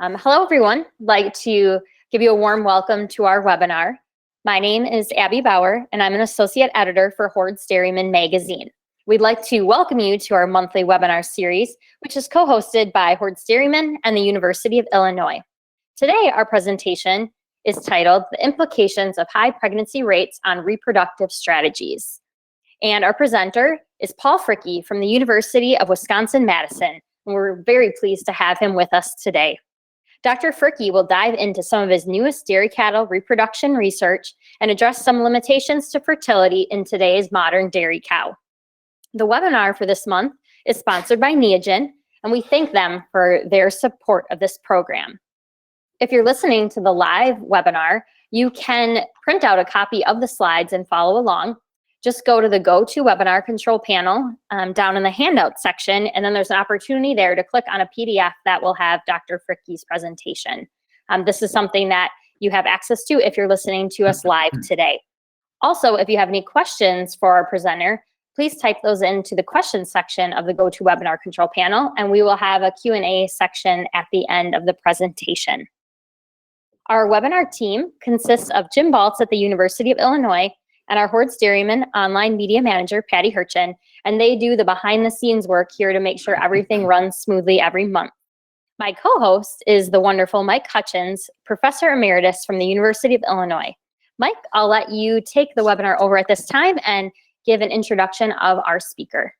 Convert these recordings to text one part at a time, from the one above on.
Hello, everyone. I'd like to give you a warm welcome to our webinar. My name is Abby Bauer, and I'm an associate editor for Hoards Dairyman magazine. We'd like to welcome you to our monthly webinar series, which is co-hosted by Hoards Dairyman and the University of Illinois. Today, our presentation is titled The Implications of High Pregnancy Rates on Reproductive Strategies. And our presenter is Paul Fricke from the University of Wisconsin-Madison. And we're very pleased to have him with us today. Dr. Fricke will dive into some of his newest dairy cattle reproduction research and address some limitations to fertility in today's modern dairy cow. The webinar for this month is sponsored by Neogen, and we thank them for their support of this program. If you're listening to the live webinar, you can print out a copy of the slides and follow along. Just go to the GoToWebinar control panel down in the handout section, and then there's an opportunity there to click on a PDF that will have Dr. Fricke's presentation. This is something that you have access to if you're listening to us live today. Also, if you have any questions for our presenter, please type those into the questions section of the GoToWebinar control panel, and we will have a Q&A section at the end of the presentation. Our webinar team consists of Jim Baltz at the University of Illinois, and our Hoards Dairyman online media manager, Patty Hurchin, and they do the behind-the-scenes work here to make sure everything runs smoothly every month. My co-host is the wonderful Mike Hutchins, Professor Emeritus from the University of Illinois. Mike, I'll let you take the webinar over at this time and give an introduction of our speaker.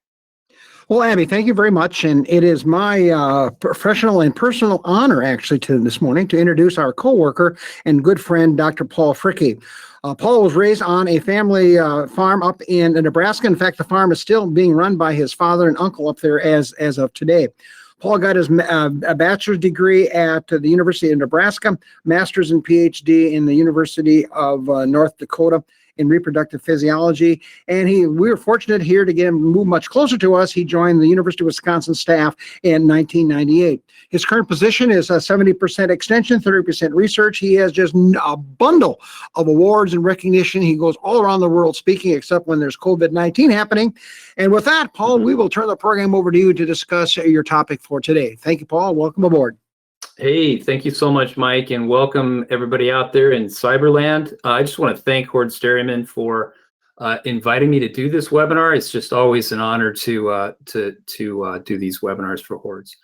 Well, Abby, thank you very much. And it is my professional and personal honor, actually, this morning to introduce our co-worker and good friend, Dr. Paul Fricke. Paul was raised on a family farm up in Nebraska. In fact, the farm is still being run by his father and uncle up there as of today. Paul got his a bachelor's degree at the University of Nebraska, master's and PhD in the University of North Dakota in reproductive physiology. And we were fortunate here to get him moved much closer to us. He joined the University of Wisconsin staff in 1998. His current position is 70% extension, 30% research. He has just a bundle of awards and recognition. He goes all around the world speaking, except when there's COVID-19 happening. And with that, Paul, we will turn the program over to you to discuss your topic for today. Thank you, Paul. Welcome aboard. Hey, thank you so much, Mike, and welcome everybody out there in Cyberland. I just want to thank Hoards Dairyman for inviting me to do this webinar. It's just always an honor to do these webinars for Hoards.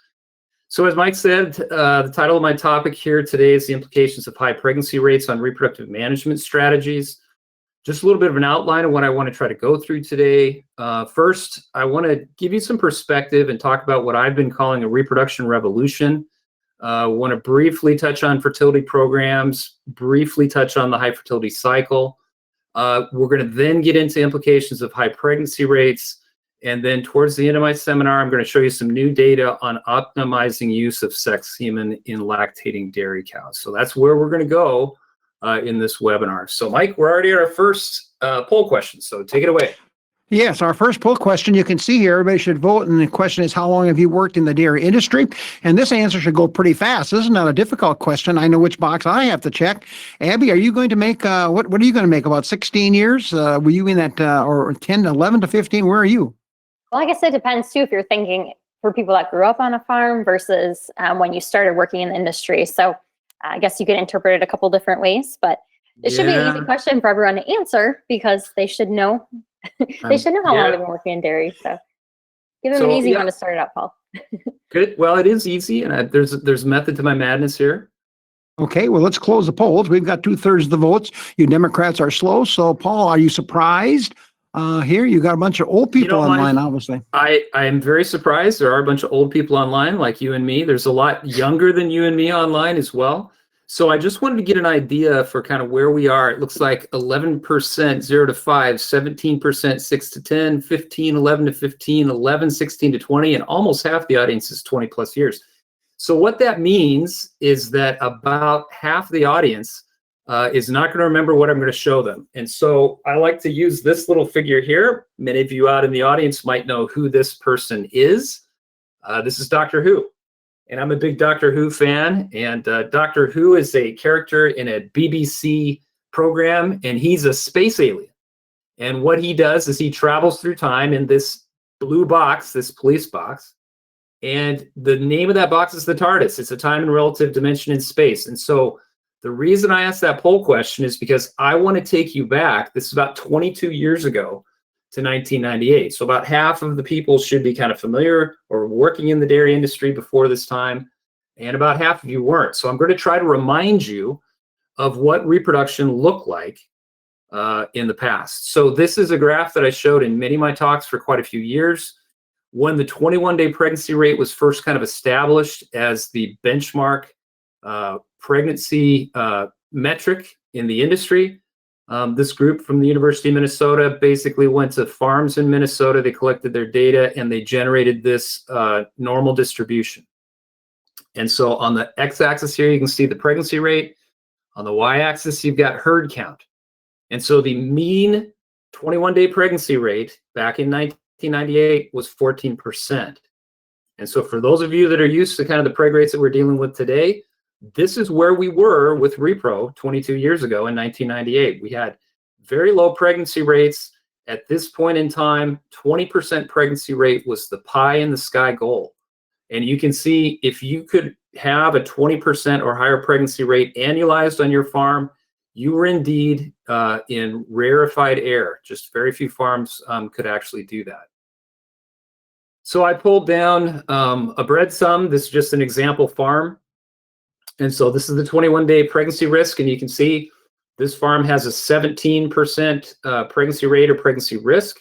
So as Mike said, the title of my topic here today is the implications of high pregnancy rates on reproductive management strategies. Just a little bit of an outline of what I want to try to go through today. First, I want to give you some perspective and talk about what I've been calling a reproduction revolution. Want to briefly touch on fertility programs, briefly touch on the high fertility cycle. We're going to then get into implications of high pregnancy rates. And then towards the end of my seminar, I'm going to show you some new data on optimizing use of sex semen in lactating dairy cows. So that's where we're going to go in this webinar. So Mike, we're already at our first poll question. So take it away. Yes, our first poll question, you can see here, everybody should vote. And the question is, how long have you worked in the dairy industry? And this answer should go pretty fast. This is not a difficult question. I know which box I have to check. Abby, are you going to make, what are you going to make, about 16 years? Were you in that, or 10, 11 to 15? Where are you? Well, I guess it depends too if you're thinking for people that grew up on a farm versus when you started working in the industry. So I guess you could interpret it a couple different ways, but it should be an easy question for everyone to answer because they should know. They should know how long they've been working in dairy. So give them an easy one to start out, Paul. Good. Well, it is easy, and there's method to my madness here. Okay, well, let's close the polls. We've got 2/3 of the votes. You Democrats are slow. So, Paul, are you surprised? Here, you got a bunch of old people online, obviously. I am very surprised. There are a bunch of old people online like you and me. There's a lot younger than you and me online as well. So I just wanted to get an idea for kind of where we are. It looks like 11% 0 to 5, 17% 6 to 10, 15, 11 to 15, 11, 16 to 20, and almost half the audience is 20 plus years. So what that means is that about half the audience is not going to remember what I'm going to show them. And so I like to use this little figure here. Many of you out in the audience might know who this person is. This is Doctor Who. And I'm a big Doctor Who fan, and Doctor Who is a character in a BBC program, and he's a space alien. And what he does is he travels through time in this blue box, this police box, And the name of that box is the TARDIS. It's a time and relative dimension in space. And so the reason I asked that poll question is because I want to take you back. This is about 22 years ago to 1998. So about half of the people should be kind of familiar or working in the dairy industry before this time, and about half of you weren't. So I'm going to try to remind you of what reproduction looked like in the past. So this is a graph that I showed in many of my talks for quite a few years. When the 21-day pregnancy rate was first kind of established as the benchmark pregnancy metric in the industry, this group from the University of Minnesota basically went to farms in Minnesota. They collected their data and they generated this normal distribution. And so on the x-axis here, you can see the pregnancy rate. On the y-axis, you've got herd count. And so the mean 21-day pregnancy rate back in 1998 was 14%. And so for those of you that are used to kind of the preg rates that we're dealing with today, this is where we were with repro 22 years ago in 1998. We had very low pregnancy rates. At this point in time, 20% pregnancy rate was the pie in the sky goal. And you can see if you could have a 20% or higher pregnancy rate annualized on your farm, you were indeed in rarefied air. Just very few farms could actually do that. So I pulled down a BREDSUM. This is just an example farm. And so this is the 21-day pregnancy risk. And you can see this farm has a 17% pregnancy rate or pregnancy risk,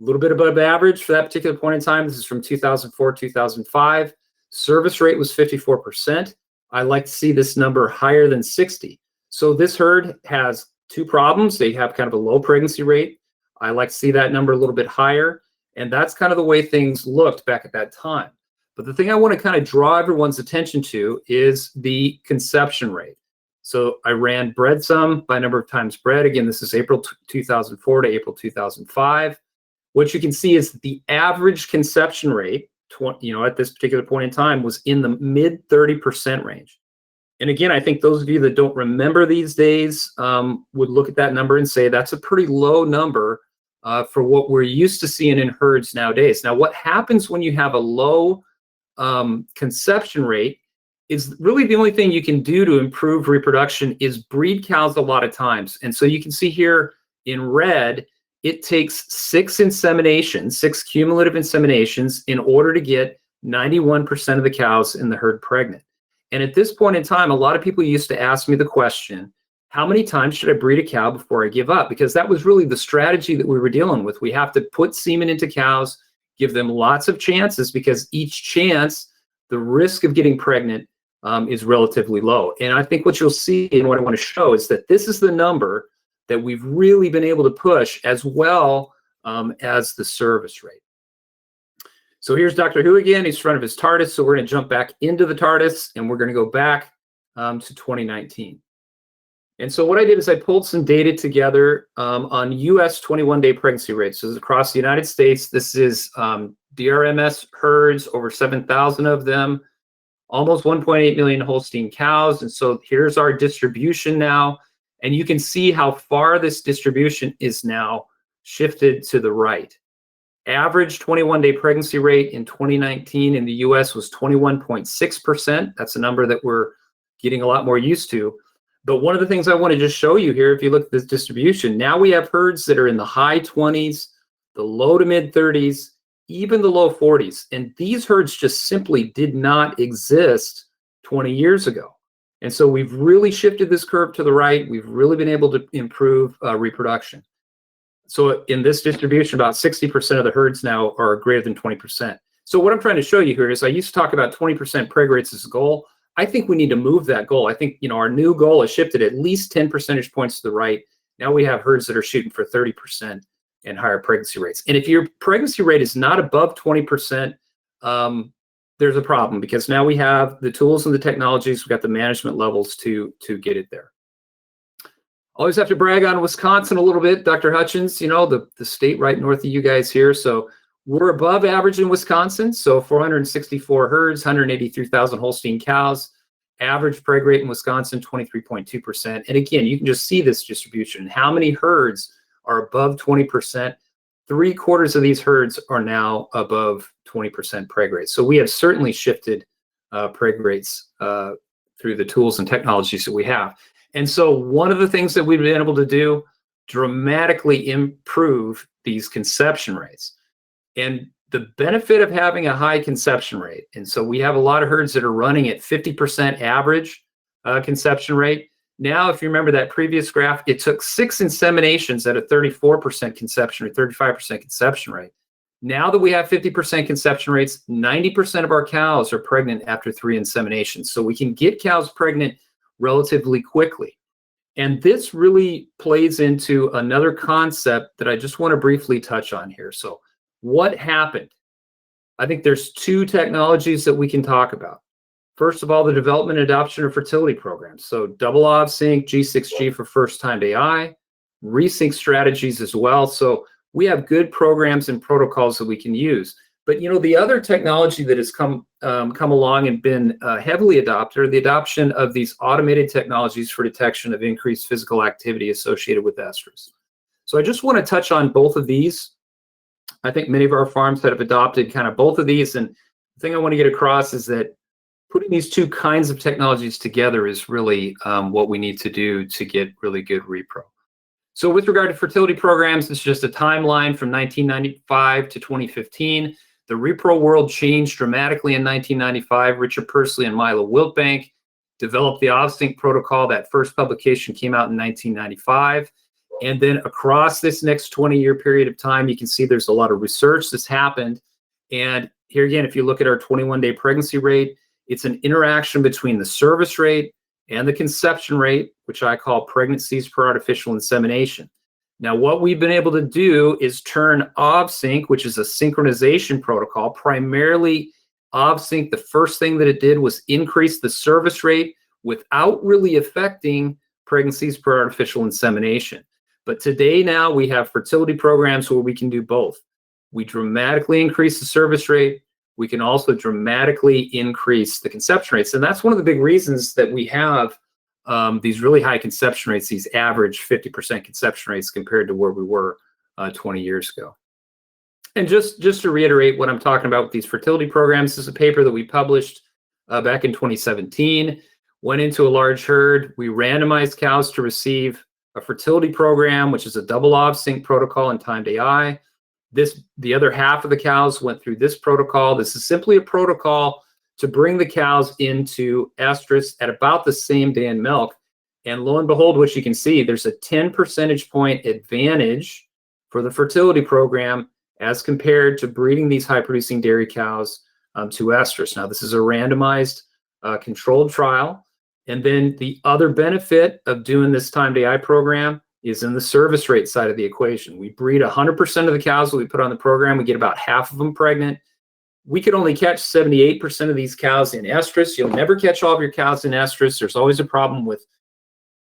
a little bit above average for that particular point in time. This is from 2004, 2005. Service rate was 54%. I like to see this number higher than 60. So this herd has two problems. They have kind of a low pregnancy rate. I like to see that number a little bit higher. And that's kind of the way things looked back at that time. But the thing I want to kind of draw everyone's attention to is the conception rate. So I ran BREDSUM by number of times bred. Again, this is April 2004 to April 2005. What you can see is the average conception rate, at this particular point in time, was in the mid 30% range. And again, I think those of you that don't remember these days would look at that number and say that's a pretty low number for what we're used to seeing in herds nowadays. Now, what happens when you have a low conception rate is really the only thing you can do to improve reproduction is breed cows a lot of times. And so you can see here in red, it takes 6 cumulative inseminations in order to get 91% of the cows in the herd pregnant. And at this point in time, a lot of people used to ask me the question, how many times should I breed a cow before I give up? Because that was really the strategy that we were dealing with. We have to put semen into cows, give them lots of chances, because each chance, the risk of getting pregnant is relatively low. And I think what you'll see and what I want to show is that this is the number that we've really been able to push, as well as the service rate. So here's Dr. Who again. He's in front of his TARDIS. So we're going to jump back into the TARDIS and we're going to go back to 2019. And so what I did is I pulled some data together on US 21-day pregnancy rates. So this is across the United States. This is DRMS herds, over 7,000 of them, almost 1.8 million Holstein cows. And so here's our distribution now. And you can see how far this distribution is now shifted to the right. Average 21-day pregnancy rate in 2019 in the US was 21.6%. That's a number that we're getting a lot more used to. But one of the things I want to just show you here, if you look at this distribution, now we have herds that are in the high 20s, the low to mid 30s, even the low 40s. And these herds just simply did not exist 20 years ago. And so we've really shifted this curve to the right. We've really been able to improve reproduction. So in this distribution, about 60% of the herds now are greater than 20%. So what I'm trying to show you here is I used to talk about 20% preg rates as a goal. I think we need to move that goal. I think, our new goal has shifted at least 10 percentage points to the right. Now we have herds that are shooting for 30% and higher pregnancy rates. And if your pregnancy rate is not above 20%, there's a problem, because now we have the tools and the technologies, we've got the management levels to get it there. Always have to brag on Wisconsin a little bit, Dr. Hutchins, the state right north of you guys here. So we're above average in Wisconsin. So 464 herds, 183,000 Holstein cows. Average preg rate in Wisconsin, 23.2%. And again, you can just see this distribution. How many herds are above 20%? 3/4 of these herds are now above 20% preg rate. So we have certainly shifted preg rates through the tools and technologies that we have. And so one of the things that we've been able to do, dramatically improve these conception rates. And the benefit of having a high conception rate, and so we have a lot of herds that are running at 50% average conception rate. Now, if you remember that previous graph, it took 6 inseminations at a 34% conception rate, 35% conception rate. Now that we have 50% conception rates, 90% of our cows are pregnant after 3 inseminations. So we can get cows pregnant relatively quickly. And this really plays into another concept that I just want to briefly touch on here. So what happened? I think there's 2 technologies that we can talk about. First of all, the development and adoption of fertility programs. So Double-Ovsynch, G6G for first-time AI, Resynch strategies as well. So we have good programs and protocols that we can use. But you know, the other technology that has come along and been heavily adopted are the adoption of these automated technologies for detection of increased physical activity associated with estrus. So I just want to touch on both of these. I think many of our farms that have adopted kind of both of these. And the thing I want to get across is that putting these 2 kinds of technologies together is really what we need to do to get really good repro. So with regard to fertility programs, it's just a timeline from 1995 to 2015. The repro world changed dramatically in 1995. Richard Pursley and Milo Wiltbank developed the Ovsynch protocol. That first publication came out in 1995. And then across this next 20-year period of time, you can see there's a lot of research that's happened. And here again, if you look at our 21-day pregnancy rate, it's an interaction between the service rate and the conception rate, which I call pregnancies per artificial insemination. Now, what we've been able to do is turn Ovsynch, which is a synchronization protocol, primarily Ovsynch, the first thing that it did was increase the service rate without really affecting pregnancies per artificial insemination. But today now we have fertility programs where we can do both. We dramatically increase the service rate. We can also dramatically increase the conception rates. And that's one of the big reasons that we have these really high conception rates, these average 50% conception rates compared to where we were 20 years ago. And just to reiterate what I'm talking about with these fertility programs, this is a paper that we published back in 2017, went into a large herd. We randomized cows to receive a fertility program, which is a Double-Ovsynch protocol and timed AI. The other half of the cows went through this protocol. This is simply a protocol to bring the cows into estrus at about the same day in milk. And lo and behold, what you can see, there's a 10 percentage point advantage for the fertility program as compared to breeding these high-producing dairy cows to estrus. Now, this is a randomized controlled trial. And then the other benefit of doing this timed AI program is in the service rate side of the equation. We breed 100% of the cows that we put on the program. We get about half of them pregnant. We could only catch 78% of these cows in estrus. You'll never catch all of your cows in estrus. There's always a problem with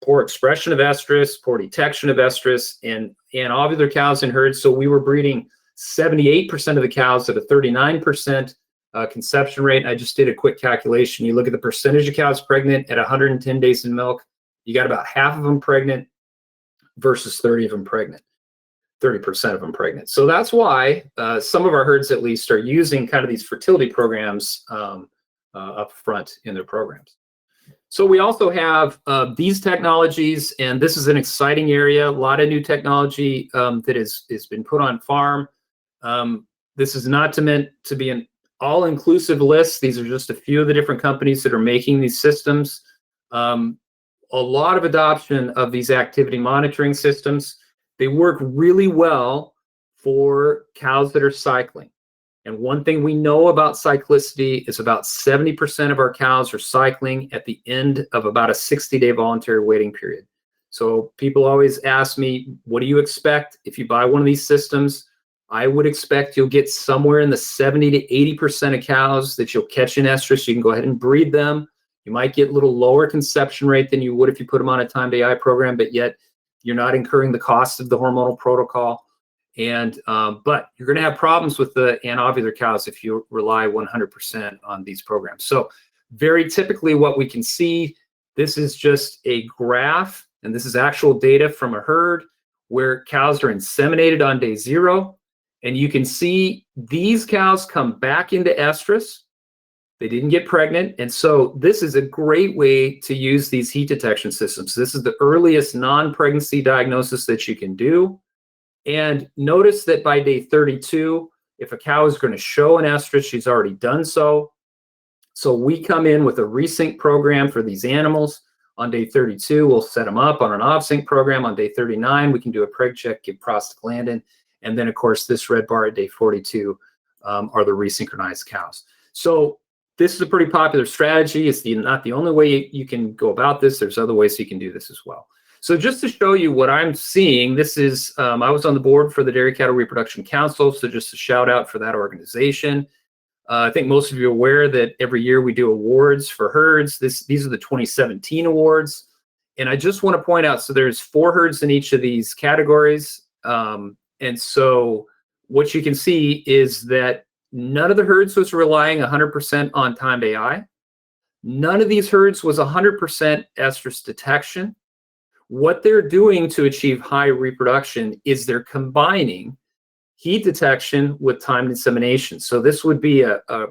poor expression of estrus, poor detection of estrus, and ovular cows in herds. So we were breeding 78% of the cows at a 39% conception rate. I just did a quick calculation. You look at the percentage of cows pregnant at 110 days in milk, you got about half of them pregnant versus 30 of them pregnant, 30% of them pregnant. So that's why some of our herds, at least, are using kind of these fertility programs up front in their programs. So we also have these technologies, and this is an exciting area. A lot of new technology that has been put on farm. This is not meant to be an all-inclusive list. These are just a few of the different companies that are making these systems. A lot of adoption of these activity monitoring systems. They work really well for cows that are cycling. And one thing we know about cyclicity is about 70% of our cows are cycling at the end of about a 60-day voluntary waiting period. So people always ask me, what do you expect if you buy one of these systems? I would expect you'll get somewhere in the 70 to 80% of cows that you'll catch in estrus. You can go ahead and breed them. You might get a little lower conception rate than you would if you put them on a timed AI program, but yet you're not incurring the cost of the hormonal protocol. And but you're going to have problems with the anovular cows if you rely 100% on these programs. So very typically what we can see, this is just a graph, and this is actual data from a herd where cows are inseminated on day 0. And you can see these cows come back into estrus. They didn't get pregnant. And so this is a great way to use these heat detection systems. This is the earliest non-pregnancy diagnosis that you can do. And notice that by day 32, if a cow is going to show an estrus, she's already done so. So we come in with a Resynch program for these animals. On day 32, we'll set them up on an Ovsynch program. On day 39, we can do a preg check, give prostaglandin. And then, of course, this red bar at day 42 are the resynchronized cows. So this is a pretty popular strategy. It's not the only way you can go about this. There's other ways you can do this as well. So just to show you what I'm seeing, this is, I was on the board for the Dairy Cattle Reproduction Council, so just a shout out for that organization. I think most of you are aware that every year we do awards for herds. These are the 2017 awards. And I just want to point out, so there's 4 herds in each of these categories. And so what you can see is that none of the herds was relying 100% on timed AI. None of these herds was 100% estrus detection. What they're doing to achieve high reproduction is they're combining heat detection with timed insemination. So this would be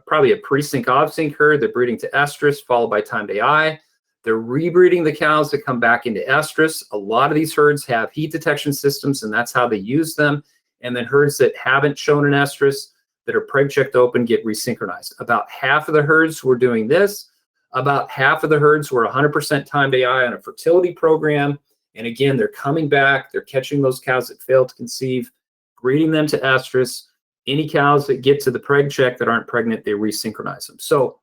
probably a pre-sync Ovsynch herd. They're breeding to estrus followed by timed AI. They're rebreeding the cows that come back into estrus. A lot of these herds have heat detection systems, and that's how they use them. And then herds that haven't shown an estrus, that are preg checked open, get resynchronized. About half of the herds were doing this. About half of the herds were 100% timed AI on a fertility program. And again, they're coming back. They're catching those cows that failed to conceive, breeding them to estrus. Any cows that get to the preg check that aren't pregnant, they resynchronize them. So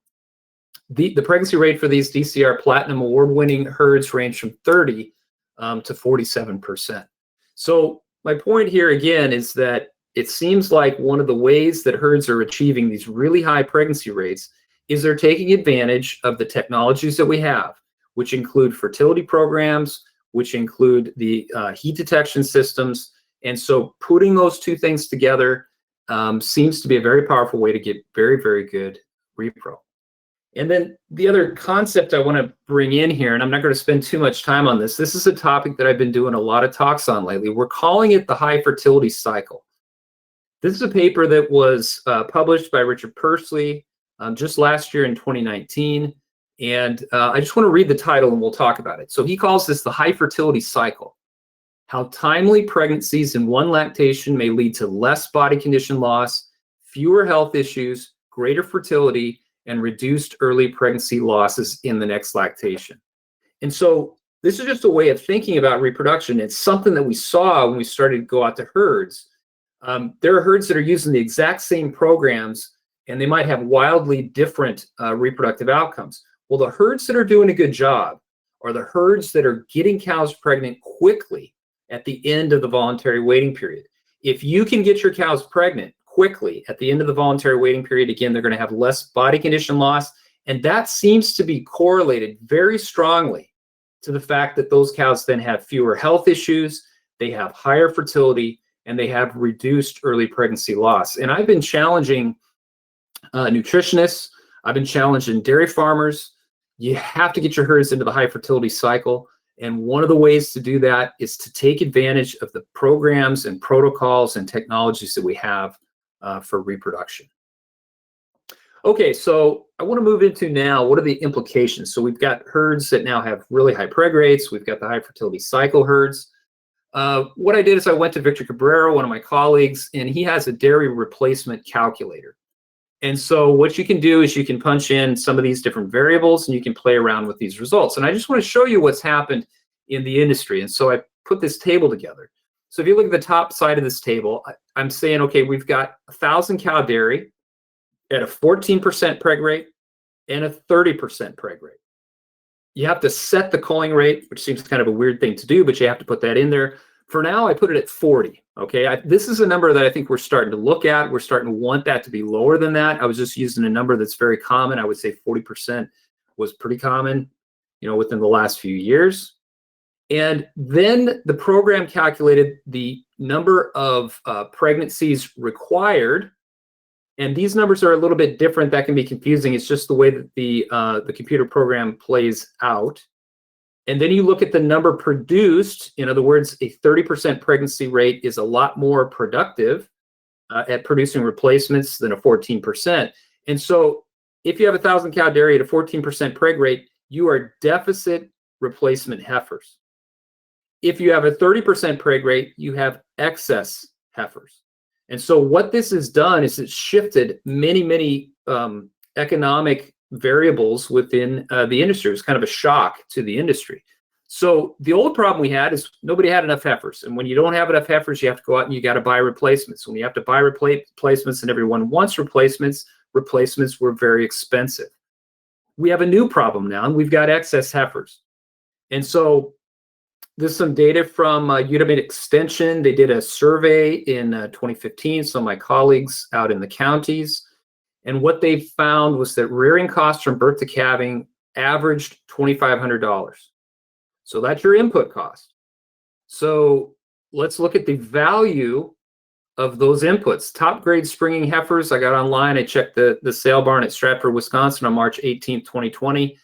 the pregnancy rate for these DCR Platinum award-winning herds range from 30 to 47%. So my point here again is that it seems like one of the ways that herds are achieving these really high pregnancy rates is they're taking advantage of the technologies that we have, which include fertility programs, which include the heat detection systems. And so putting those two things together seems to be a very powerful way to get very, very good repro. And then the other concept I want to bring in here, and I'm not going to spend too much time on this, this is a topic that I've been doing a lot of talks on lately. We're calling it the high fertility cycle. This is a paper that was published by Richard Pursley just last year in 2019. And I just want to read the title and we'll talk about it. So he calls this the high fertility cycle. How timely pregnancies in one lactation may lead to less body condition loss, fewer health issues, greater fertility, and reduced early pregnancy losses in the next lactation. And so this is just a way of thinking about reproduction. It's something that we saw when we started to go out to herds. There are herds that are using the exact same programs, and they might have wildly different reproductive outcomes. Well, the herds that are doing a good job are the herds that are getting cows pregnant quickly at the end of the voluntary waiting period. If you can get your cows pregnant quickly at the end of the voluntary waiting period, again, they're going to have less body condition loss. And that seems to be correlated very strongly to the fact that those cows then have fewer health issues, they have higher fertility, and they have reduced early pregnancy loss. And I've been challenging nutritionists, I've been challenging dairy farmers. You have to get your herds into the high fertility cycle. And one of the ways to do that is to take advantage of the programs and protocols and technologies that we have for reproduction. Okay, so I want to move into now, what are the implications? So we've got herds that now have really high preg rates. We've got the high fertility cycle herds. What I did is I went to Victor Cabrera, one of my colleagues, and he has a dairy replacement calculator. And so what you can do is you can punch in some of these different variables and you can play around with these results. And I just want to show you what's happened in the industry. And so I put this table together. So if you look at the top side of this table, I'm saying, okay, we've got 1,000 cow dairy at a 14% preg rate and a 30% preg rate. You have to set the culling rate, which seems kind of a weird thing to do, but you have to put that in there. For now, I put it at 40, okay? This is a number that I think we're starting to look at. We're starting to want that to be lower than that. I was just using a number that's very common. I would say 40% was pretty common, within the last few years. And then the program calculated the number of pregnancies required. And these numbers are a little bit different. That can be confusing. It's just the way that the computer program plays out. And then you look at the number produced. In other words, a 30% pregnancy rate is a lot more productive at producing replacements than a 14%. And so if you have 1,000 cow dairy at a 14% preg rate, you are deficit replacement heifers. If you have a 30% preg rate, you have excess heifers. And so what this has done is it's shifted many economic variables within the industry. It was kind of a shock to the industry. So the old problem we had is nobody had enough heifers. And when you don't have enough heifers, you have to go out and you got to buy replacements. When you have to buy replacements and everyone wants replacements, replacements were very expensive. We have a new problem now, and we've got excess heifers. And so there's some data from Udemy Extension. They did a survey in 2015, some of my colleagues out in the counties. And what they found was that rearing costs from birth to calving averaged $2,500. So that's your input cost. So let's look at the value of those inputs. Top grade springing heifers, I got online, I checked the sale barn at Stratford, Wisconsin on March 18th, 2020.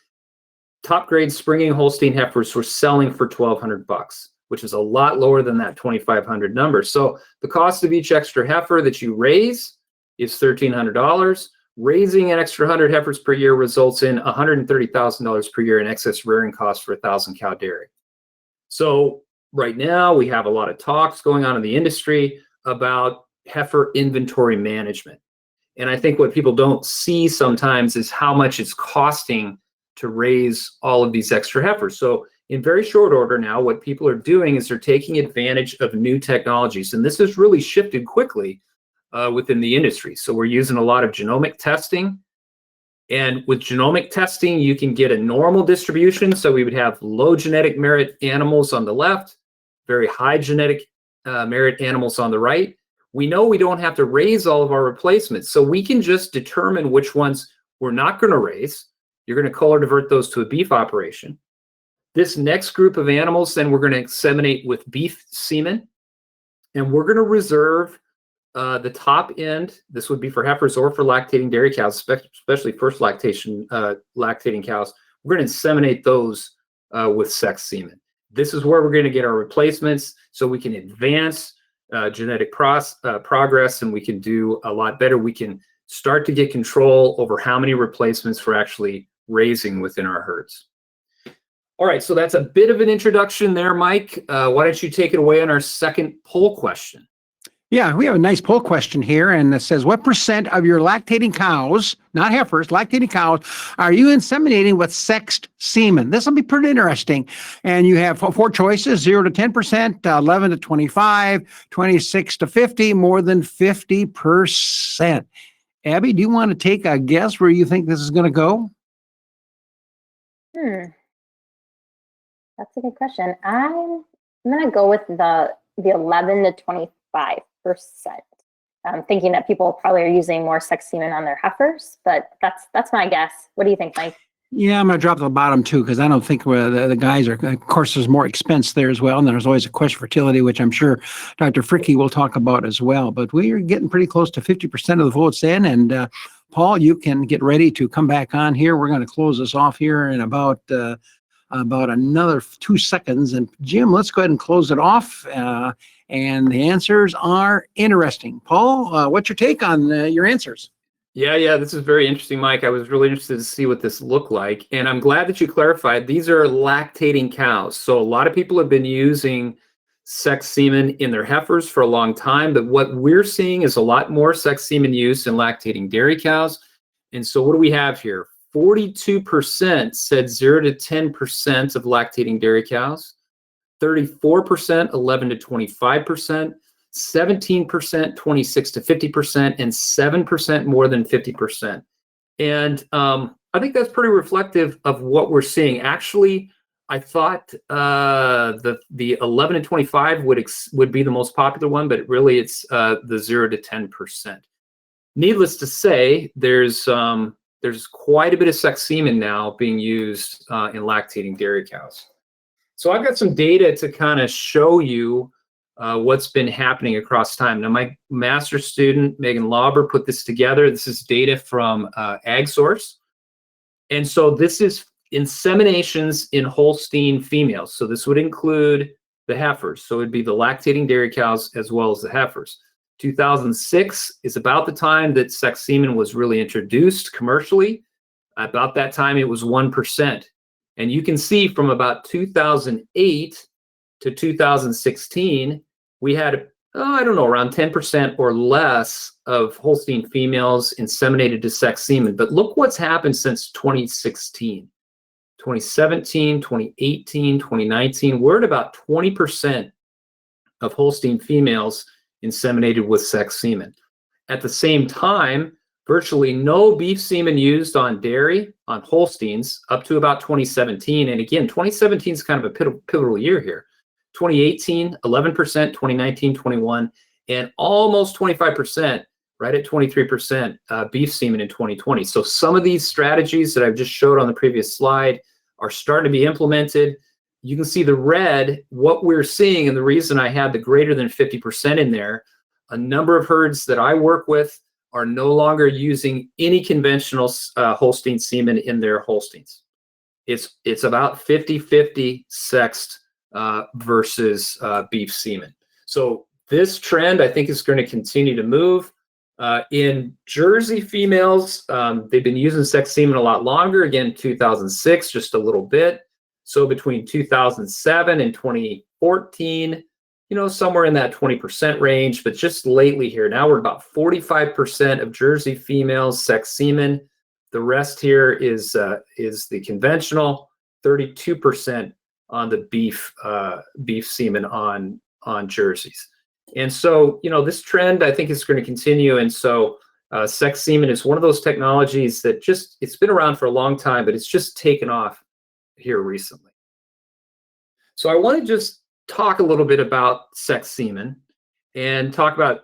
Top grade springing Holstein heifers were selling for $1,200, which is a lot lower than that $2,500 number. So the cost of each extra heifer that you raise is $1,300. Raising an extra 100 heifers per year results in $130,000 per year in excess rearing costs for 1,000 cow dairy. So right now we have a lot of talks going on in the industry about heifer inventory management. And I think what people don't see sometimes is how much it's costing to raise all of these extra heifers. So in very short order now, what people are doing is they're taking advantage of new technologies. And this has really shifted quickly within the industry. So we're using a lot of genomic testing. And with genomic testing, you can get a normal distribution. So we would have low genetic merit animals on the left, very high genetic merit animals on the right. We know we don't have to raise all of our replacements. So we can just determine which ones we're not going to raise. You're going to color divert those to a beef operation. This next group of animals, then we're going to inseminate with beef semen. And we're going to reserve the top end. This would be for heifers or for lactating dairy cows, especially first lactating cows. We're going to inseminate those with sex semen. This is where we're going to get our replacements so we can advance genetic progress, and we can do a lot better. We can start to get control over how many replacements we're actually raising within our herds. All right, so that's a bit of an introduction there, Mike. Why don't you take it away on our second poll question? Yeah, we have a nice poll question here, and it says, what percent of your lactating cows, not heifers, lactating cows, are you inseminating with sexed semen? This will be pretty interesting. And you have four choices: 0 to 10%, 11 to 25, 26 to 50, more than 50%. Abby, do you want to take a guess where you think this is going to go? That's a good question. I'm going to go with the 11 to 25%. I'm thinking that people probably are using more sex semen on their heifers, but that's my guess. What do you think, Mike? Yeah, I'm going to drop to the bottom too, because I don't think the guys are, of course, there's more expense there as well. And there's always a question of fertility, which I'm sure Dr. Fricke will talk about as well. But we are getting pretty close to 50% of the votes in. And Paul, you can get ready to come back on here. We're going to close this off here in about another 2 seconds. And Jim, let's go ahead and close it off. And the answers are interesting. Paul, what's your take on your answers? Yeah, this is very interesting, Mike. I was really interested to see what this looked like. And I'm glad that you clarified, these are lactating cows. So a lot of people have been using sex semen in their heifers for a long time, but what we're seeing is a lot more sex semen use in lactating dairy cows. And so what do we have here? 42% said 0 to 10% of lactating dairy cows, 34%, 11 to 25%, 17%, 26 to 50%, and 7% more than 50%. And I think that's pretty reflective of what we're seeing. Actually, I thought the 11 to 25 would be the most popular one, but really it's the 0 to 10%. Needless to say, there's quite a bit of sex semen now being used in lactating dairy cows. So I've got some data to kind of show you what's been happening across time. Now, my master's student, Megan Lauber, put this together. This is data from AgSource. And so this is inseminations in Holstein females. So this would include the heifers. So it'd be the lactating dairy cows as well as the heifers. 2006 is about the time that sex semen was really introduced commercially. About that time, it was 1%. And you can see from about 2008 to 2016, we had, I don't know, around 10% or less of Holstein females inseminated to sex semen. But look what's happened since 2016, 2017, 2018, 2019. We're at about 20% of Holstein females inseminated with sex semen. At the same time, virtually no beef semen used on dairy, on Holsteins, up to about 2017. And again, 2017 is kind of a pivotal year here. 2018, 11%, 2019, 21, and almost 25%, right at 23% beef semen in 2020. So some of these strategies that I've just showed on the previous slide are starting to be implemented. You can see the red, what we're seeing, and the reason I had the greater than 50% in there, a number of herds that I work with are no longer using any conventional Holstein semen in their Holsteins. It's about 50-50 sexed versus beef semen. So this trend, I think, is going to continue to move. In Jersey females, they've been using sex semen a lot longer. Again, 2006, just a little bit. So between 2007 and 2014, somewhere in that 20% range, but just lately here, now we're about 45% of Jersey females sex semen. The rest here is the conventional, 32% on the beef semen on Jerseys. And so, this trend, I think, is going to continue. And so sex semen is one of those technologies that it's been around for a long time, but it's just taken off here recently. So I want to just talk a little bit about sex semen and talk about,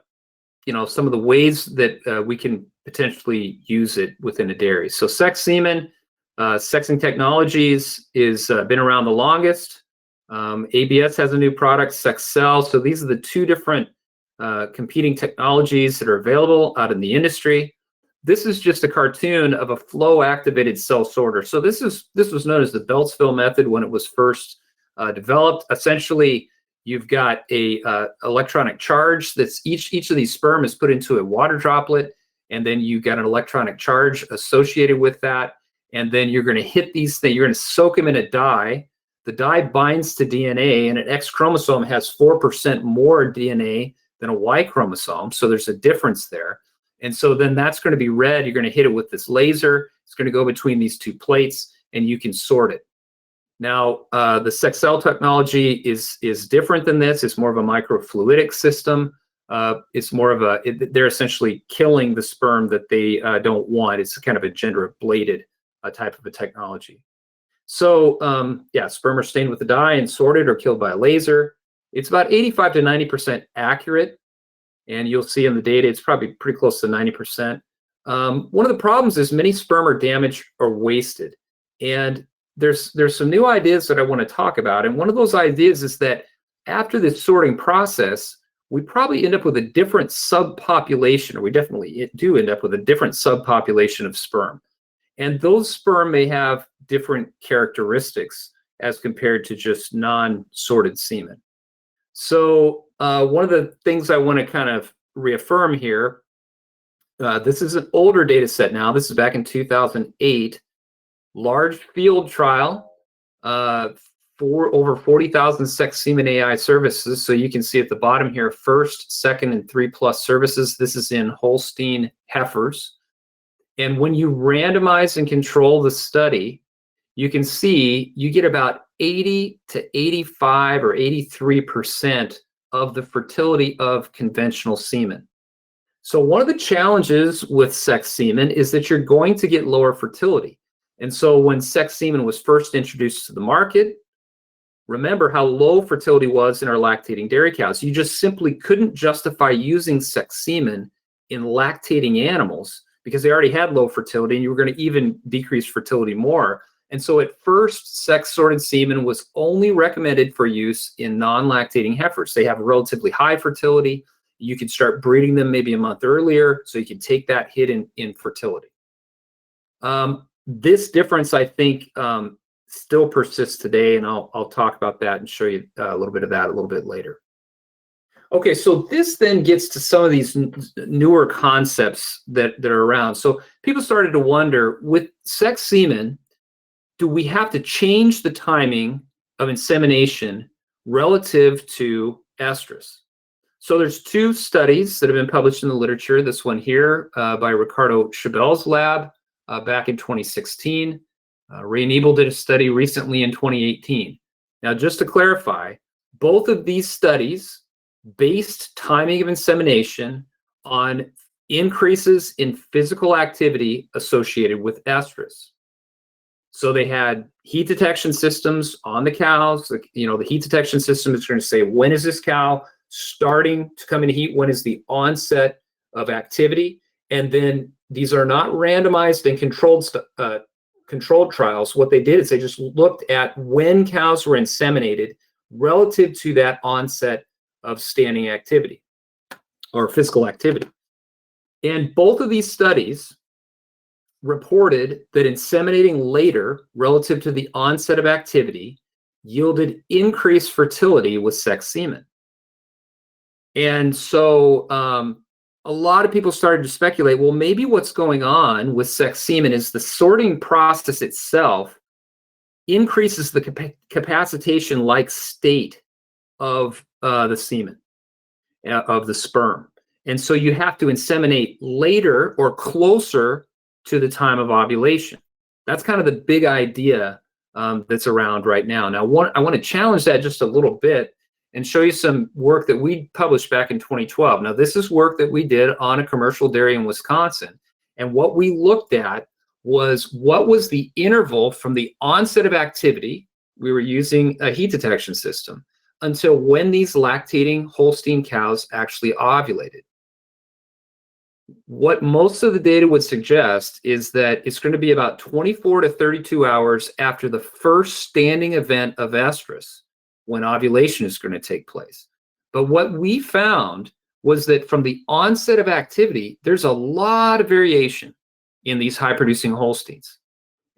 some of the ways that we can potentially use it within a dairy. So sex semen, sexing technologies is been around the longest. ABS has a new product, sex cell. So these are the two different competing technologies that are available out in the industry. This is just a cartoon of a flow activated cell sorter. So this was known as the Beltsville method when it was first developed. Essentially, you've got a electronic charge that's each of these sperm is put into a water droplet, and then you've got an electronic charge associated with that. And then you're going to hit these things, you're going to soak them in a dye. The dye binds to DNA, and an X chromosome has 4% more DNA than a Y chromosome. So there's a difference there. And so then that's going to be red. You're going to hit it with this laser. It's going to go between these two plates, and you can sort it. Now, the sex cell technology is different than this. It's more of a microfluidic system. It's more of they're essentially killing the sperm that they don't want. It's kind of a gender-bladed type of a technology. So, sperm are stained with the dye and sorted or killed by a laser. It's about 85 to 90% accurate. And you'll see in the data, it's probably pretty close to 90%. One of the problems is many sperm are damaged or wasted. And there's some new ideas that I want to talk about. And one of those ideas is that after this sorting process, we probably end up with a different subpopulation, or we definitely do end up with a different subpopulation of sperm. And those sperm may have different characteristics as compared to just non-sorted semen. So one of the things I want to kind of reaffirm here, this is an older data set now. This is back in 2008. Large field trial for over 40,000 sex semen AI services. So you can see at the bottom here, first, second, and 3+ services. This is in Holstein Heifers. And when you randomize and control the study, you can see you get about 80 to 85 or 83% of the fertility of conventional semen. So one of the challenges with sex semen is that you're going to get lower fertility. And so when sex semen was first introduced to the market, remember how low fertility was in our lactating dairy cows. You just simply couldn't justify using sex semen in lactating animals because they already had low fertility, and you were going to even decrease fertility more. And so at first, sex-sorted semen was only recommended for use in non-lactating heifers. They have relatively high fertility. You could start breeding them maybe a month earlier, so you can take that hit in fertility. This difference, I think, still persists today, and I'll talk about that and show you a little bit of that a little bit later. Okay, so this then gets to some of these newer concepts that are around. So people started to wonder, with sex semen, do we have to change the timing of insemination relative to estrus? So there's two studies that have been published in the literature. This one here by Ricardo Chebel's lab back in 2016. Ray Niebel did a study recently in 2018. Now, just to clarify, both of these studies based timing of insemination on increases in physical activity associated with estrus. So they had heat detection systems on the cows. The heat detection system is going to say, when is this cow starting to come into heat? When is the onset of activity? And then these are not randomized and controlled trials. What they did is they just looked at when cows were inseminated relative to that onset of standing activity or physical activity. And both of these studies reported that inseminating later relative to the onset of activity yielded increased fertility with sex semen. And so a lot of people started to speculate, well, maybe what's going on with sex semen is the sorting process itself increases the capacitation-like state of the semen, of the sperm. And so you have to inseminate later or closer to the time of ovulation. That's kind of the big idea that's around right now. Now, I want to challenge that just a little bit and show you some work that we published back in 2012. Now, this is work that we did on a commercial dairy in Wisconsin. And what we looked at was what was the interval from the onset of activity, we were using a heat detection system, until when these lactating Holstein cows actually ovulated. What most of the data would suggest is that it's going to be about 24 to 32 hours after the first standing event of estrus when ovulation is going to take place. But what we found was that from the onset of activity, there's a lot of variation in these high-producing Holsteins.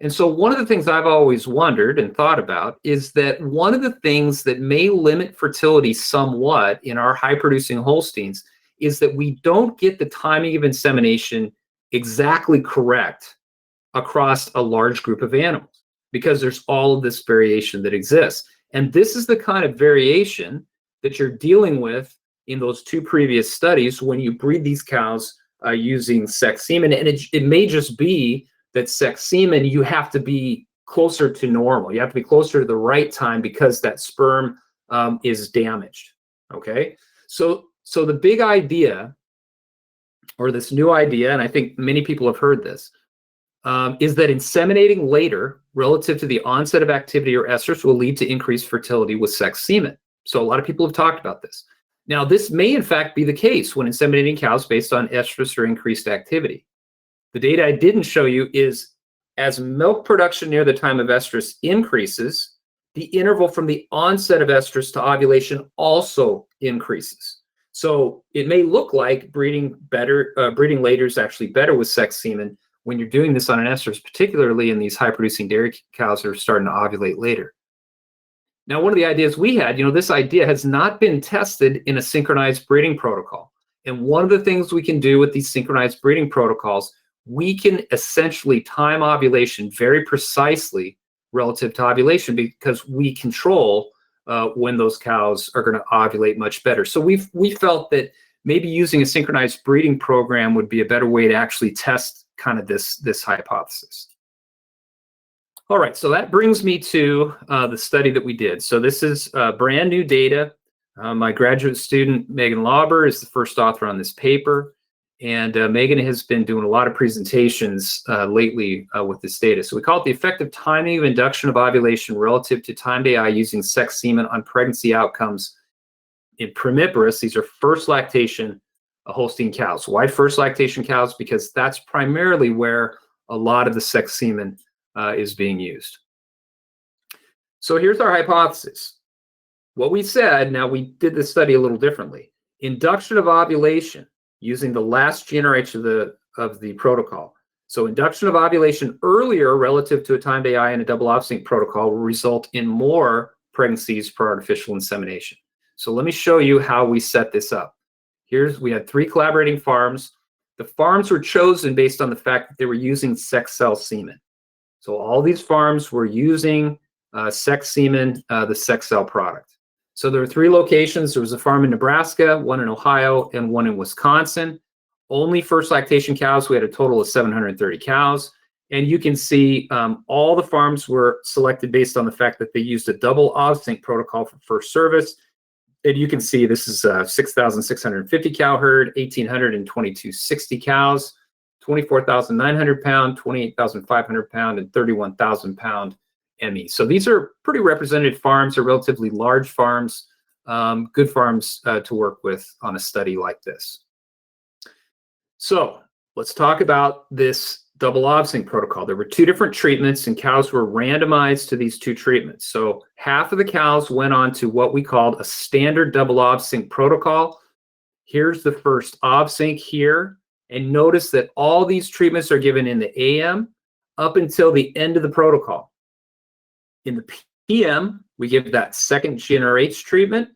And so one of the things I've always wondered and thought about is that one of the things that may limit fertility somewhat in our high-producing Holsteins is that we don't get the timing of insemination exactly correct across a large group of animals because there's all of this variation that exists. And this is the kind of variation that you're dealing with in those two previous studies when you breed these cows using sex semen. And it may just be that sex semen, you have to be closer to normal. You have to be closer to the right time because that sperm is damaged, okay? So the big idea, or this new idea, and I think many people have heard this, is that inseminating later relative to the onset of activity or estrus will lead to increased fertility with sex semen. So a lot of people have talked about this. Now, this may in fact be the case when inseminating cows based on estrus or increased activity. The data I didn't show you is as milk production near the time of estrus increases, the interval from the onset of estrus to ovulation also increases. So it may look like breeding later is actually better with sex semen when you're doing this on an estrus, particularly in these high-producing dairy cows that are starting to ovulate later. Now, one of the ideas we had, this idea has not been tested in a synchronized breeding protocol. And one of the things we can do with these synchronized breeding protocols, we can essentially time ovulation very precisely relative to ovulation because we control when those cows are going to ovulate much better. So we felt that maybe using a synchronized breeding program would be a better way to actually test kind of this hypothesis. All right, so that brings me to the study that we did. So this is brand new data. My graduate student, Megan Lauber, is the first author on this paper. And Megan has been doing a lot of presentations lately with this data. So we call it the effective timing of induction of ovulation relative to timed AI using sex semen on pregnancy outcomes in primiparous. These are first lactation Holstein cows. Why first lactation cows? Because that's primarily where a lot of the sex semen is being used. So here's our hypothesis. What we said, now we did this study a little differently. Induction of ovulation using the last generation of the protocol. So induction of ovulation earlier relative to a timed AI and a Double-Ovsynch protocol will result in more pregnancies per artificial insemination. So let me show you how we set this up. We had 3 collaborating farms. The farms were chosen based on the fact that they were using sex cell semen. So all these farms were using sex semen, the sex cell product. So there were 3 locations. There was a farm in Nebraska, one in Ohio, and one in Wisconsin. Only first lactation cows. We had a total of 730 cows. And you can see all the farms were selected based on the fact that they used a double-Ovsynch protocol for first service. And you can see this is a 6,650 cow herd, 1,822 60 cows, 24,900 pound, 28,500 pound, and 31,000 pound ME. So these are pretty representative farms. They're relatively large farms, good farms to work with on a study like this. So let's talk about this double-Ovsynch protocol. There were 2 different treatments, and cows were randomized to these 2 treatments. So half of the cows went on to what we called a standard double-Ovsynch protocol. Here's the first Ovsynch here. And notice that all these treatments are given in the AM up until the end of the protocol. In the PM, we give that second GnRH treatment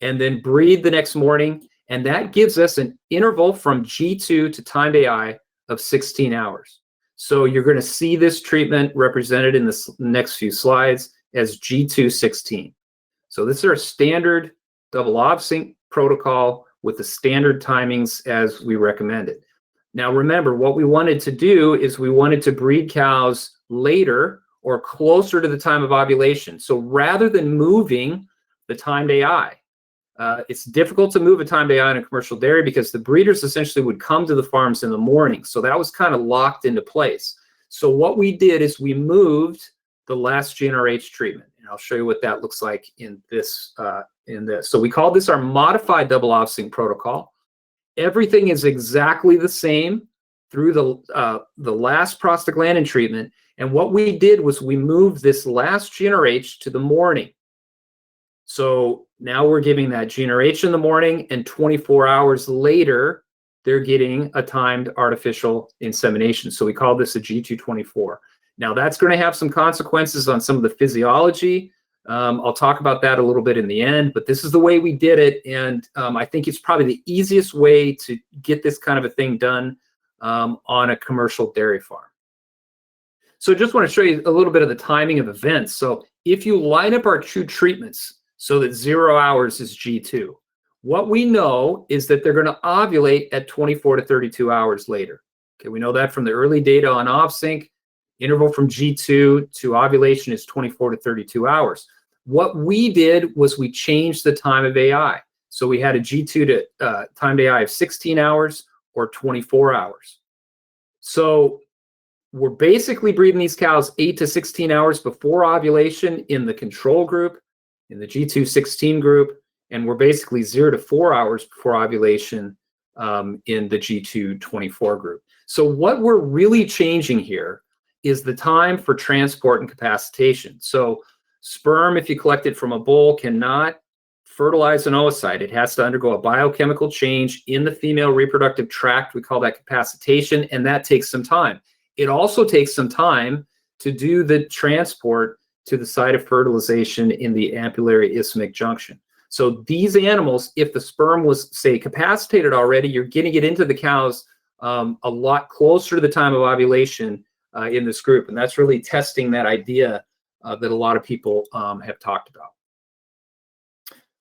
and then breed the next morning. And that gives us an interval from G2 to time to AI of 16 hours. So you're going to see this treatment represented in the next few slides as G216. So this is our standard double-Ovsynch protocol with the standard timings as we recommended. Now remember, what we wanted to do is we wanted to breed cows later or closer to the time of ovulation. So rather than moving the time to AI, it's difficult to move a time to AI in a commercial dairy because the breeders essentially would come to the farms in the morning. So that was kind of locked into place. So what we did is we moved the last GnRH treatment. And I'll show you what that looks like in this. So we called this our modified double-Ovsynch protocol. Everything is exactly the same through the last prostaglandin treatment. And what we did was we moved this last GnRH to the morning. So now we're giving that GnRH in the morning, and 24 hours later, they're getting a timed artificial insemination. So we call this a G224. Now that's going to have some consequences on some of the physiology. I'll talk about that a little bit in the end, but this is the way we did it. And I think it's probably the easiest way to get this kind of a thing done on a commercial dairy farm. So just want to show you a little bit of the timing of events. So if you line up our 2 treatments, so that 0 hours is G2. What we know is that they're going to ovulate at 24 to 32 hours later. Okay, we know that from the early data on Ovsynch. Interval from G2 to ovulation is 24 to 32 hours. What we did was we changed the time of AI. So we had a G2 to time to AI of 16 hours or 24 hours. So we're basically breeding these cows 8 to 16 hours before ovulation in the control group, in the G216 group, and we're basically 0 to 4 hours before ovulation in the G224 group. So what we're really changing here is the time for transport and capacitation. So sperm, if you collect it from a bull, cannot fertilize an oocyte. It has to undergo a biochemical change in the female reproductive tract. We call that capacitation, and that takes some time. It also takes some time to do the transport to the site of fertilization in the ampullary isthmic junction. So these animals, if the sperm was, say, capacitated already, you're getting it into the cows a lot closer to the time of ovulation in this group. And that's really testing that idea that a lot of people have talked about.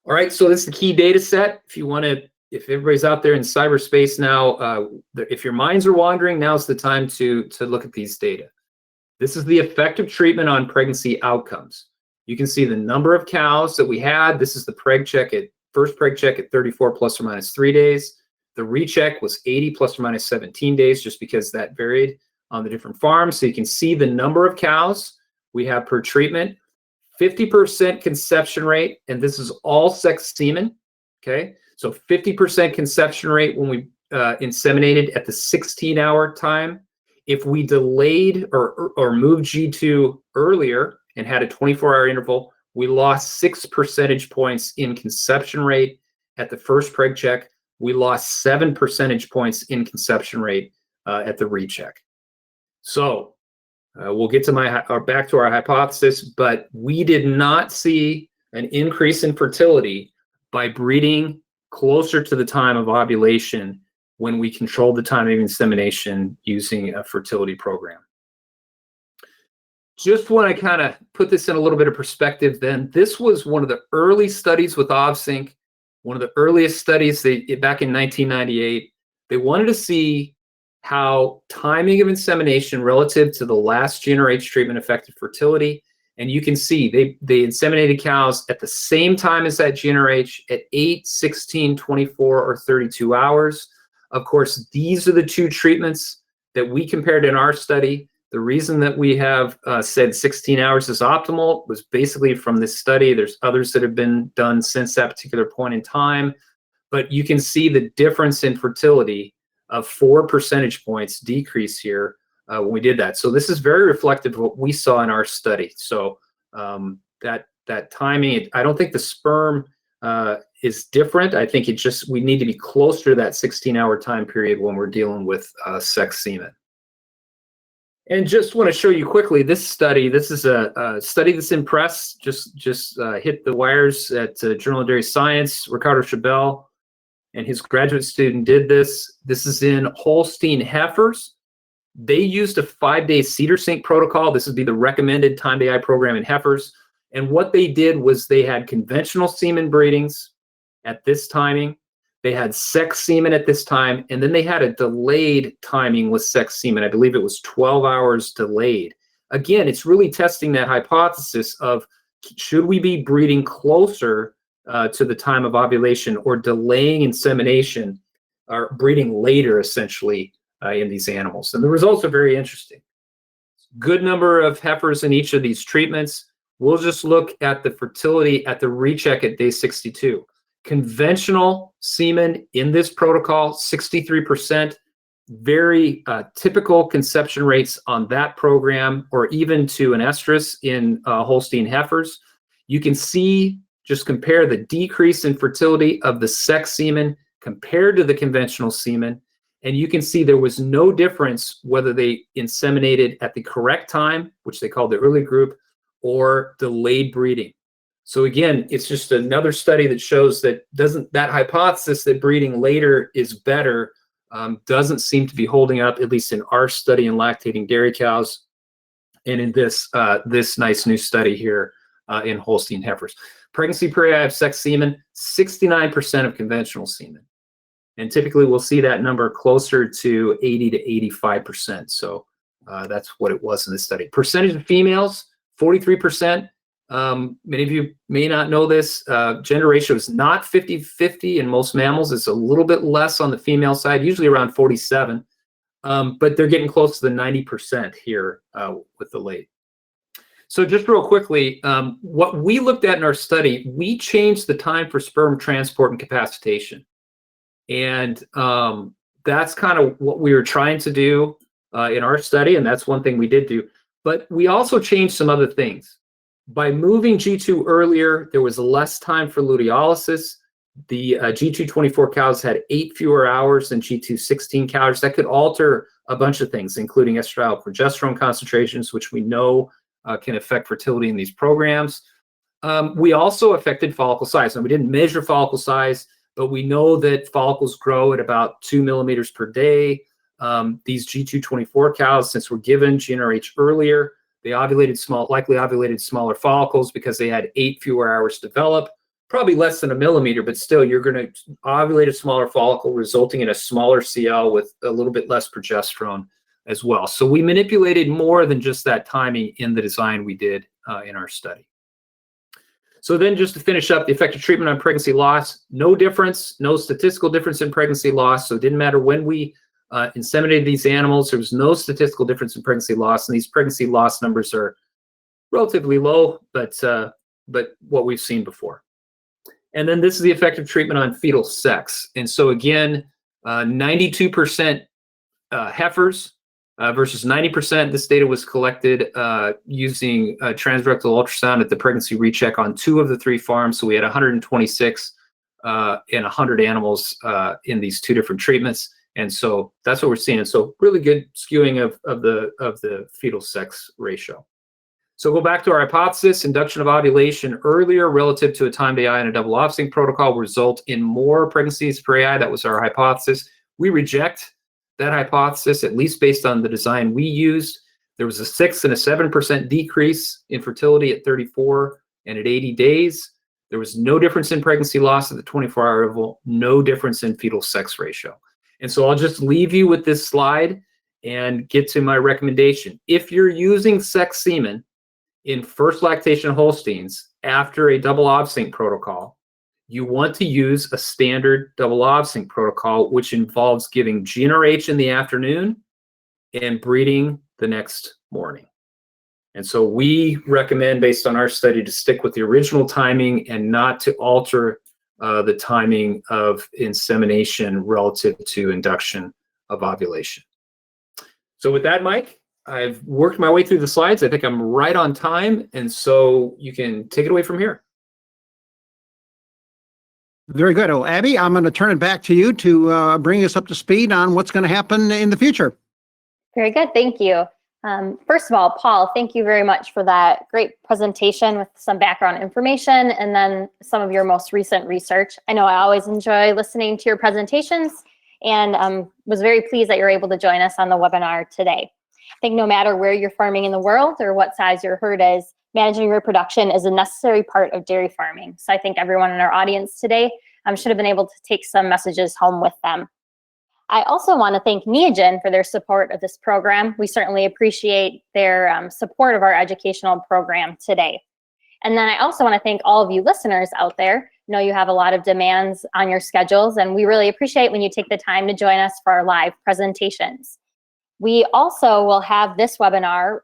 All right, so this is the key data set. If you want to, if everybody's out there in cyberspace now, if your minds are wandering, now's the time to look at these data. This is the effective treatment on pregnancy outcomes. You can see the number of cows that we had. This is the preg check at first preg check at 34 plus or minus 3 days. The recheck was 80 plus or minus 17 days, just because that varied on the different farms. So you can see the number of cows we have per treatment, 50% conception rate, and this is all sex semen. Okay, so 50% conception rate when we inseminated at the 16-hour time. If we delayed or moved G2 earlier and had a 24-hour interval, we lost 6 percentage points in conception rate at the first preg check. We lost 7 percentage points in conception rate at the recheck. So we'll get to back to our hypothesis, but we did not see an increase in fertility by breeding closer to the time of ovulation when we controlled the time of insemination using a fertility program. Just want to kind of put this in a little bit of perspective then, this was one of the early studies with Ovsynch, one of the earliest studies back in 1998. They wanted to see how timing of insemination relative to the last GnRH treatment affected fertility. And you can see they inseminated cows at the same time as that GnRH at 8, 16, 24, or 32 hours. Of course, these are the two treatments that we compared in our study. The reason that we have said 16 hours is optimal was basically from this study. There's others that have been done since that particular point in time. But you can see the difference in fertility of 4 percentage points decrease here when we did that. So this is very reflective of what we saw in our study. So that timing, I don't think the sperm is different. I think we need to be closer to that 16-hour time period when we're dealing with sex semen. And just want to show you quickly this study. This is a study that's in press, just hit the wires at Journal of Dairy Science. Ricardo Chebel and his graduate student did this. This is in Holstein Heifers. They used a 5-day cedar sync protocol. This would be the recommended time-to-eye program in Heifers. And what they did was they had conventional semen breedings at this timing. They had sex semen at this time, and then they had a delayed timing with sex semen. I believe it was 12 hours delayed. Again, it's really testing that hypothesis of should we be breeding closer to the time of ovulation or delaying insemination or breeding later, essentially, in these animals. And the results are very interesting. Good number of heifers in each of these treatments. We'll just look at the fertility at the recheck at day 62. Conventional semen in this protocol, 63%, very typical conception rates on that program, or even to an estrus in Holstein Heifers. You can see, just compare the decrease in fertility of the sex semen compared to the conventional semen, and you can see there was no difference whether they inseminated at the correct time, which they called the early group, or delayed breeding. So again, it's just another study that shows that that hypothesis that breeding later is better doesn't seem to be holding up, at least in our study in lactating dairy cows, and in this nice new study here in Holstein Heifers. Pregnancy period of sex semen, 69% of conventional semen, and typically we'll see that number closer to 80 to 85%. So that's what it was in this study. Percentage of females, 43%. Many of you may not know this. Gender ratio is not 50-50 in most mammals. It's a little bit less on the female side, usually around 47, but they're getting close to the 90% here with the late. So just real quickly, what we looked at in our study, we changed the time for sperm transport and capacitation. And that's kind of what we were trying to do in our study, and that's one thing we did do. But we also changed some other things. By moving G2 earlier, there was less time for luteolysis. The G224 cows had 8 fewer hours than G216 cows. That could alter a bunch of things, including estradiol progesterone concentrations, which we know can affect fertility in these programs. We also affected follicle size. Now, we didn't measure follicle size, but we know that follicles grow at about 2 millimeters per day. These G224 cows, since we're given GnRH earlier, they likely ovulated smaller follicles because they had 8 fewer hours to develop, probably less than 1 millimeter, but still you're going to ovulate a smaller follicle, resulting in a smaller CL with a little bit less progesterone as well. So we manipulated more than just that timing in the design we did in our study. So then just to finish up, the effective treatment on pregnancy loss, no difference, no statistical difference in pregnancy loss. So it didn't matter when we inseminated these animals, there was no statistical difference in pregnancy loss, and these pregnancy loss numbers are relatively low, but what we've seen before. And then this is the effective treatment on fetal sex. And so again, 92% heifers versus 90%. This data was collected using transrectal ultrasound at the pregnancy recheck on 2 of the 3 farms. So we had 126 and 100 animals in these 2 different treatments. And so that's what we're seeing. And so really good skewing of the fetal sex ratio. So go back to our hypothesis. Induction of ovulation earlier relative to a timed AI and a double-Ovsynch protocol will result in more pregnancies per AI. That was our hypothesis. We reject that hypothesis, at least based on the design we used. There was a 6 and a 7% decrease in fertility at 34 and at 80 days. There was no difference in pregnancy loss at the 24-hour interval, no difference in fetal sex ratio. And so I'll just leave you with this slide and get to my recommendation. If you're using sex semen in first lactation Holsteins after a double-Ovsynch protocol, you want to use a standard double-Ovsynch protocol, which involves giving GnRH in the afternoon and breeding the next morning. And so we recommend, based on our study, to stick with the original timing and not to alter the timing of insemination relative to induction of ovulation. So with that, Mike, I've worked my way through the slides. I think I'm right on time, and so you can take it away from here. Very good. Well, Abby, I'm going to turn it back to you to bring us up to speed on what's going to happen in the future. Very good. Thank you. First of all, Paul, thank you very much for that great presentation with some background information and then some of your most recent research. I know I always enjoy listening to your presentations and was very pleased that you're able to join us on the webinar today. I think no matter where you're farming in the world or what size your herd is, managing reproduction is a necessary part of dairy farming. So I think everyone in our audience today should have been able to take some messages home with them. I also want to thank Neogen for their support of this program. We certainly appreciate their support of our educational program today. And then I also want to thank all of you listeners out there. I know you have a lot of demands on your schedules, and we really appreciate when you take the time to join us for our live presentations. We also will have this webinar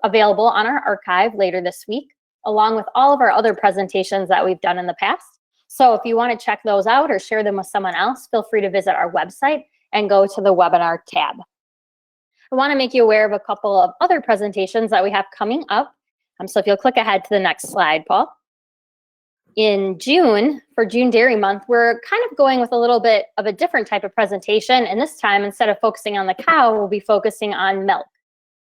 available on our archive later this week, along with all of our other presentations that we've done in the past. So if you want to check those out or share them with someone else, feel free to visit our website and go to the webinar tab. I want to make you aware of a couple of other presentations that we have coming up. So if you'll click ahead to the next slide, Paul. In June, for June Dairy Month, we're kind of going with a little bit of a different type of presentation. And this time, instead of focusing on the cow, we'll be focusing on milk.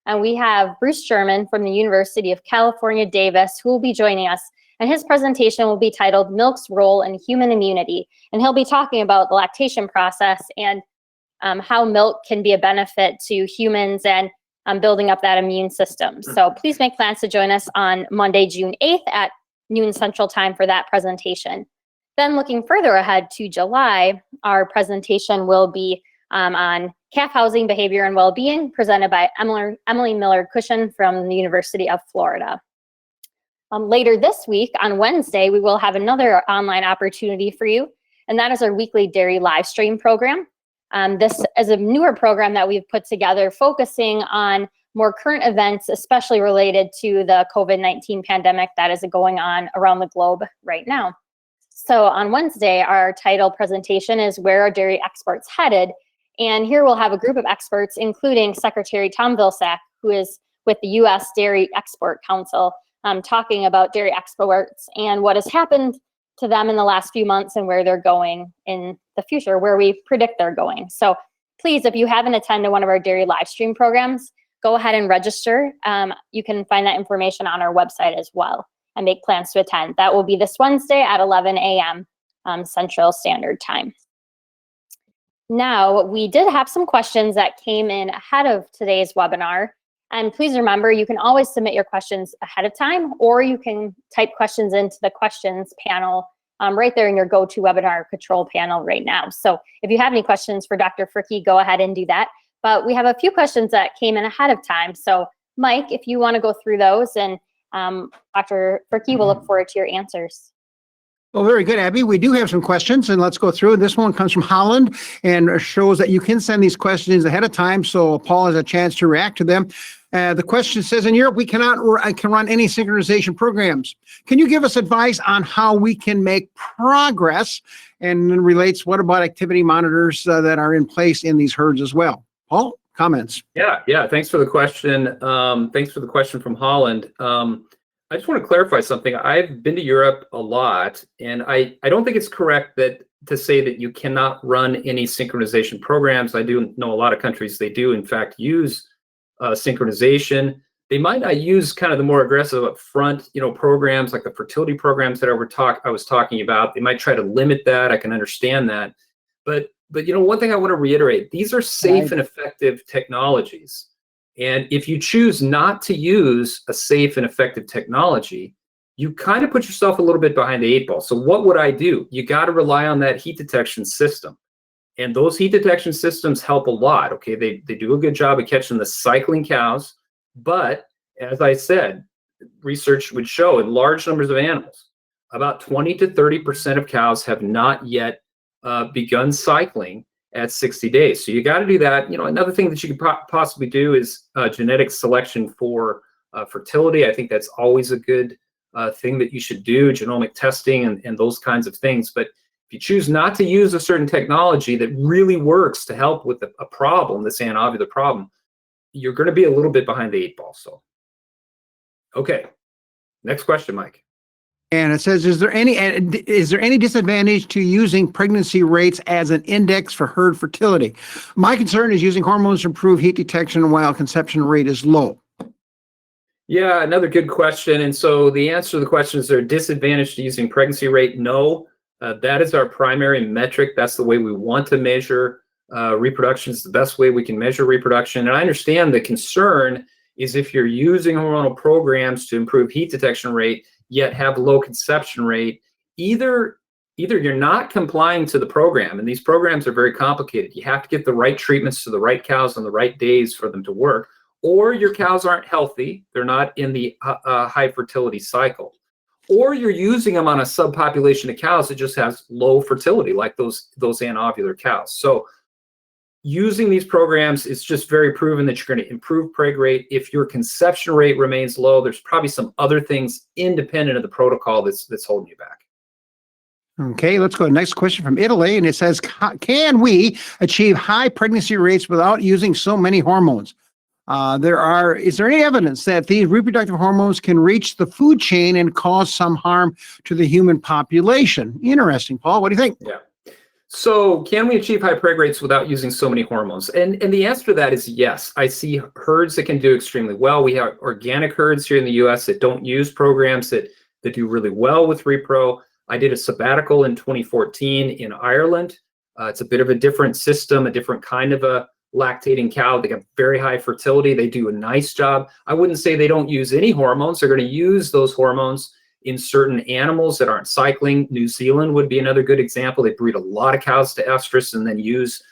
And we have Bruce Sherman from the University of California, Davis, who will be joining us. And his presentation will be titled Milk's Role in Human Immunity. And he'll be talking about the lactation process and how milk can be a benefit to humans and building up that immune system. So please make plans to join us on Monday, June 8th at noon Central Time for that presentation. Then looking further ahead to July, our presentation will be on calf housing, behavior, and well-being, presented by Emily Miller-Cushion from the University of Florida. Later this week, on Wednesday, we will have another online opportunity for you, and that is our weekly dairy live stream program. This is a newer program that we've put together focusing on more current events, especially related to the COVID-19 pandemic that is going on around the globe right now. So on Wednesday, our title presentation is Where Are Dairy Exports Headed? And here we'll have a group of experts, including Secretary Tom Vilsack, who is with the U.S. Dairy Export Council, talking about dairy exports and what has happened to them in the last few months and where they're going in the future, where we predict they're going. So please, if you haven't attended one of our dairy live stream programs, go ahead and register. You can find that information on our website as well and make plans to attend. That will be this Wednesday at 11 a.m. Central Standard Time. Now, we did have some questions that came in ahead of today's webinar. And please remember, you can always submit your questions ahead of time, or you can type questions into the questions panel right there in your GoToWebinar control panel right now. So if you have any questions for Dr. Fricke, go ahead and do that. But we have a few questions that came in ahead of time. So Mike, if you want to go through those, and Dr. Fricke will look forward to your answers. Well, very good, Abby. We do have some questions, and let's go through. This one comes from Holland and shows that you can send these questions ahead of time, so Paul has a chance to react to them. The question says, in Europe, we can run any synchronization programs. Can you give us advice on how we can make progress? And relates, what about activity monitors that are in place in these herds as well? Paul, comments? Yeah. Thanks for the question. Thanks for the question from Holland. I just want to clarify something. I've been to Europe a lot, and I don't think it's correct to say that you cannot run any synchronization programs. I do know a lot of countries, they do in fact use synchronization. They might not use kind of the more aggressive upfront, programs like the fertility programs that I was talking about. They might try to limit that. I can understand that. But one thing I want to reiterate, these are safe and effective technologies. And if you choose not to use a safe and effective technology, you kind of put yourself a little bit behind the 8 ball. So what would I do? You got to rely on that heat detection system. And those heat detection systems help a lot. Okay, they do a good job of catching the cycling cows. But as I said, research would show in large numbers of animals, about 20 to 30% of cows have not yet begun cycling at 60 days. So you got to do that. Another thing that you could possibly do is genetic selection for fertility. I think that's always a good thing that you should do, genomic testing and those kinds of things. But if you choose not to use a certain technology that really works to help with a problem, this anovular problem, you're going to be a little bit behind the 8 ball. So, okay, next question, Mike. And it says, is there any disadvantage to using pregnancy rates as an index for herd fertility? My concern is using hormones to improve heat detection while conception rate is low. Yeah, another good question. And so the answer to the question, is there a disadvantage to using pregnancy rate? No, that is our primary metric. That's the way we want to measure reproduction. It's the best way we can measure reproduction. And I understand the concern is if you're using hormonal programs to improve heat detection rate, yet have low conception rate, either you're not complying to the program, and these programs are very complicated. You have to get the right treatments to the right cows on the right days for them to work, or your cows aren't healthy, they're not in the high fertility cycle, or you're using them on a subpopulation of cows that just has low fertility, like those anovular cows. So using these programs, it's just very proven that you're going to improve preg rate. If your conception rate remains low, there's probably some other things independent of the protocol that's holding you back. Okay, let's go to the next question from Italy, and it says, can we achieve high pregnancy rates without using so many hormones? Is there any evidence that these reproductive hormones can reach the food chain and cause some harm to the human population? Interesting, Paul. What do you think? Yeah. So can we achieve high preg rates without using so many hormones? And the answer to that is yes. I see herds that can do extremely well. We have organic herds here in the US that don't use programs that do really well with repro. I did a sabbatical in 2014 in Ireland. It's a bit of a different system, a different kind of a lactating cow. They got very high fertility. They do a nice job. I wouldn't say they don't use any hormones. They're going to use those hormones in certain animals that aren't cycling. New Zealand would be another good example. They breed a lot of cows to estrus and then use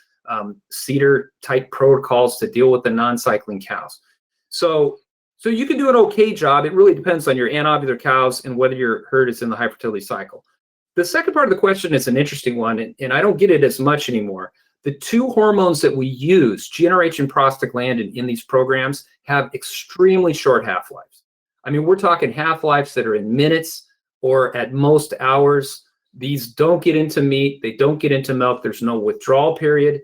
cedar type protocols to deal with the non-cycling cows. So you can do an okay job. It really depends on your anovular cows and whether your herd is in the high fertility cycle. The second part of the question is an interesting one, and I don't get it as much anymore. The two hormones that we use, GnRH and prostaglandin, in these programs have extremely short half-lives. I mean, we're talking half-lives that are in minutes or at most hours. These don't get into meat. They don't get into milk. There's no withdrawal period.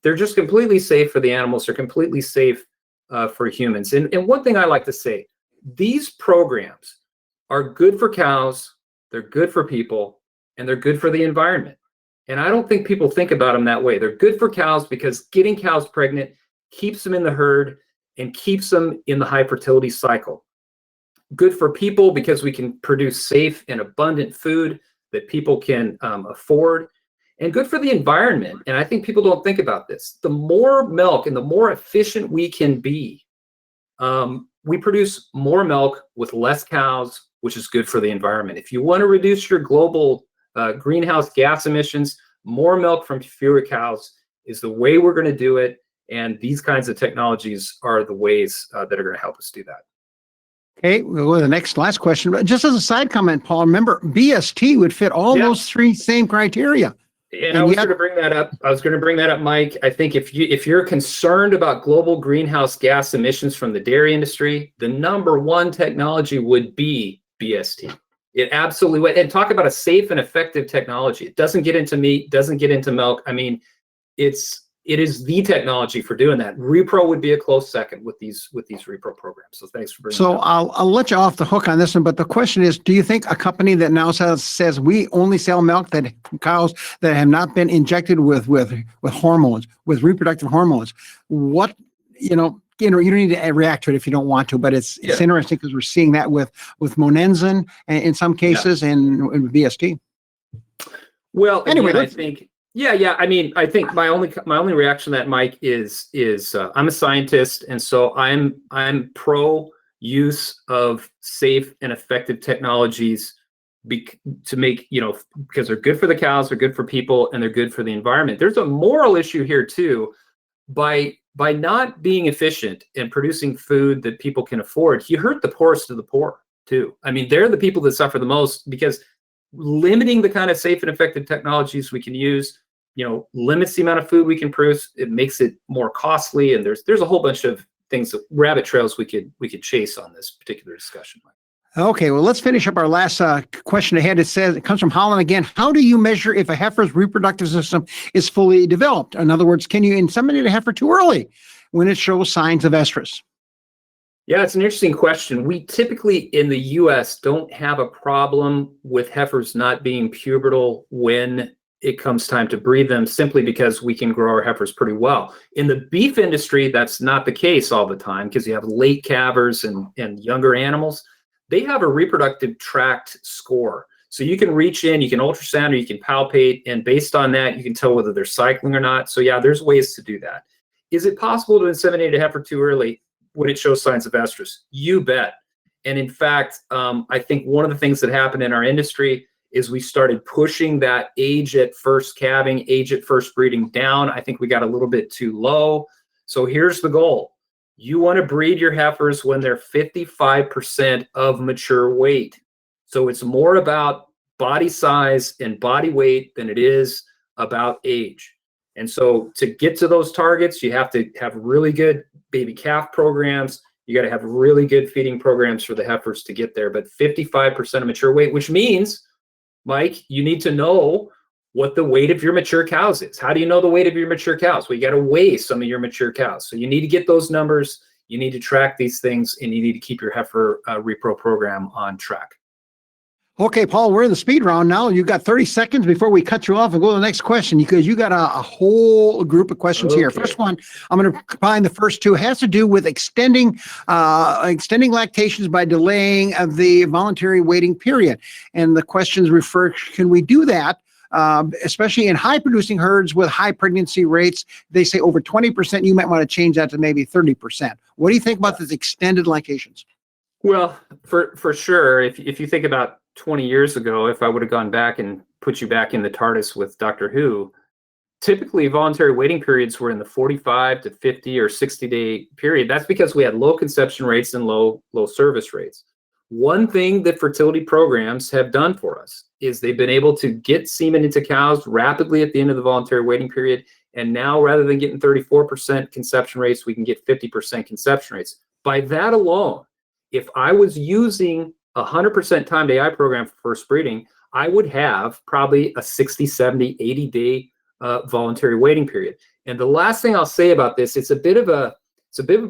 They're just completely safe for the animals. They're completely safe for humans. And one thing I like to say, these programs are good for cows, they're good for people, and they're good for the environment. And I don't think people think about them that way. They're good for cows because getting cows pregnant keeps them in the herd and keeps them in the high fertility cycle. Good for people because we can produce safe and abundant food that people can afford, and good for the environment. And I think people don't think about this. The more milk and the more efficient we can be, we produce more milk with less cows, which is good for the environment. If you want to reduce your global greenhouse gas emissions, more milk from fewer cows is the way we're going to do it. And these kinds of technologies are the ways that are going to help us do that. Okay, we'll go to the last question. But just as a side comment, Paul, remember BST would fit all those three same criteria. And I was going to bring that up. Mike. I think if you're concerned about global greenhouse gas emissions from the dairy industry, the number one technology would be BST. It absolutely would. And talk about a safe and effective technology. It doesn't get into meat, doesn't get into milk. I mean, it is the technology for doing that. Repro would be a close second with these repro programs. So thanks for bringing that up. I'll let you off the hook on this one, but the question is, do you think a company that now says we only sell milk that cows that have not been injected with hormones, with reproductive hormones, you don't need to react to it if you don't want to, but it's interesting because we're seeing that with Monensin in some cases and VST. Well, anyway, again, I think, I mean, I think my only reaction to that, Mike, is I'm a scientist, and so I'm pro use of safe and effective technologies to make, because they're good for the cows, they're good for people, and they're good for the environment. There's a moral issue here too. By not being efficient and producing food that people can afford, you hurt the poorest of the poor too. I mean, they're the people that suffer the most, because limiting the kind of safe and effective technologies we can use, limits the amount of food we can produce. It makes it more costly, and there's a whole bunch of things, rabbit trails we could chase on this particular discussion. Okay, well, let's finish up our last question ahead. It comes from Holland again. How do you measure if a heifer's reproductive system is fully developed? In other words, can you inseminate a heifer too early when it shows signs of estrus? Yeah, it's an interesting question. We typically in the U.S. don't have a problem with heifers not being pubertal when it comes time to breed them, simply because we can grow our heifers pretty well. In the beef industry, that's not the case all the time, because you have late calvers and younger animals. They have a reproductive tract score. So you can reach in, you can ultrasound, or you can palpate, and based on that, you can tell whether they're cycling or not. So yeah, there's ways to do that. Is it possible to inseminate a heifer too early when it shows signs of estrus? You bet. And in fact, I think one of the things that happened in our industry is we started pushing that age at first calving, age at first breeding down. I think we got a little bit too low. So here's the goal. You want to breed your heifers when they're 55% of mature weight. So it's more about body size and body weight than it is about age. And so to get to those targets, you have to have really good baby calf programs. You got to have really good feeding programs for the heifers to get there. But 55% of mature weight, which means, Mike, you need to know what the weight of your mature cows is. How do you know the weight of your mature cows? Well, you got to weigh some of your mature cows. So you need to get those numbers, you need to track these things, and you need to keep your heifer repro program on track. Okay, Paul, we're in the speed round now. You've got 30 seconds before we cut you off and go to the next question, because you got a whole group of questions here. First one, I'm going to combine the first two. It has to do with extending lactations by delaying the voluntary waiting period. And the questions refer, can we do that? Especially in high producing herds with high pregnancy rates? They say over 20%, you might want to change that to maybe 30%. What do you think about this extended lactations? Well, for sure, if you think about 20 years ago, if I would have gone back and put you back in the TARDIS with Doctor Who, typically voluntary waiting periods were in the 45 to 50 or 60-day period. That's because we had low conception rates and low service rates. One thing that fertility programs have done for us is they've been able to get semen into cows rapidly at the end of the voluntary waiting period. And now, rather than getting 34% conception rates, we can get 50% conception rates. By that alone, if I was using 100% timed AI program for first breeding, I would have probably a 60, 70, 80-day voluntary waiting period. And the last thing I'll say about this, it's a bit of a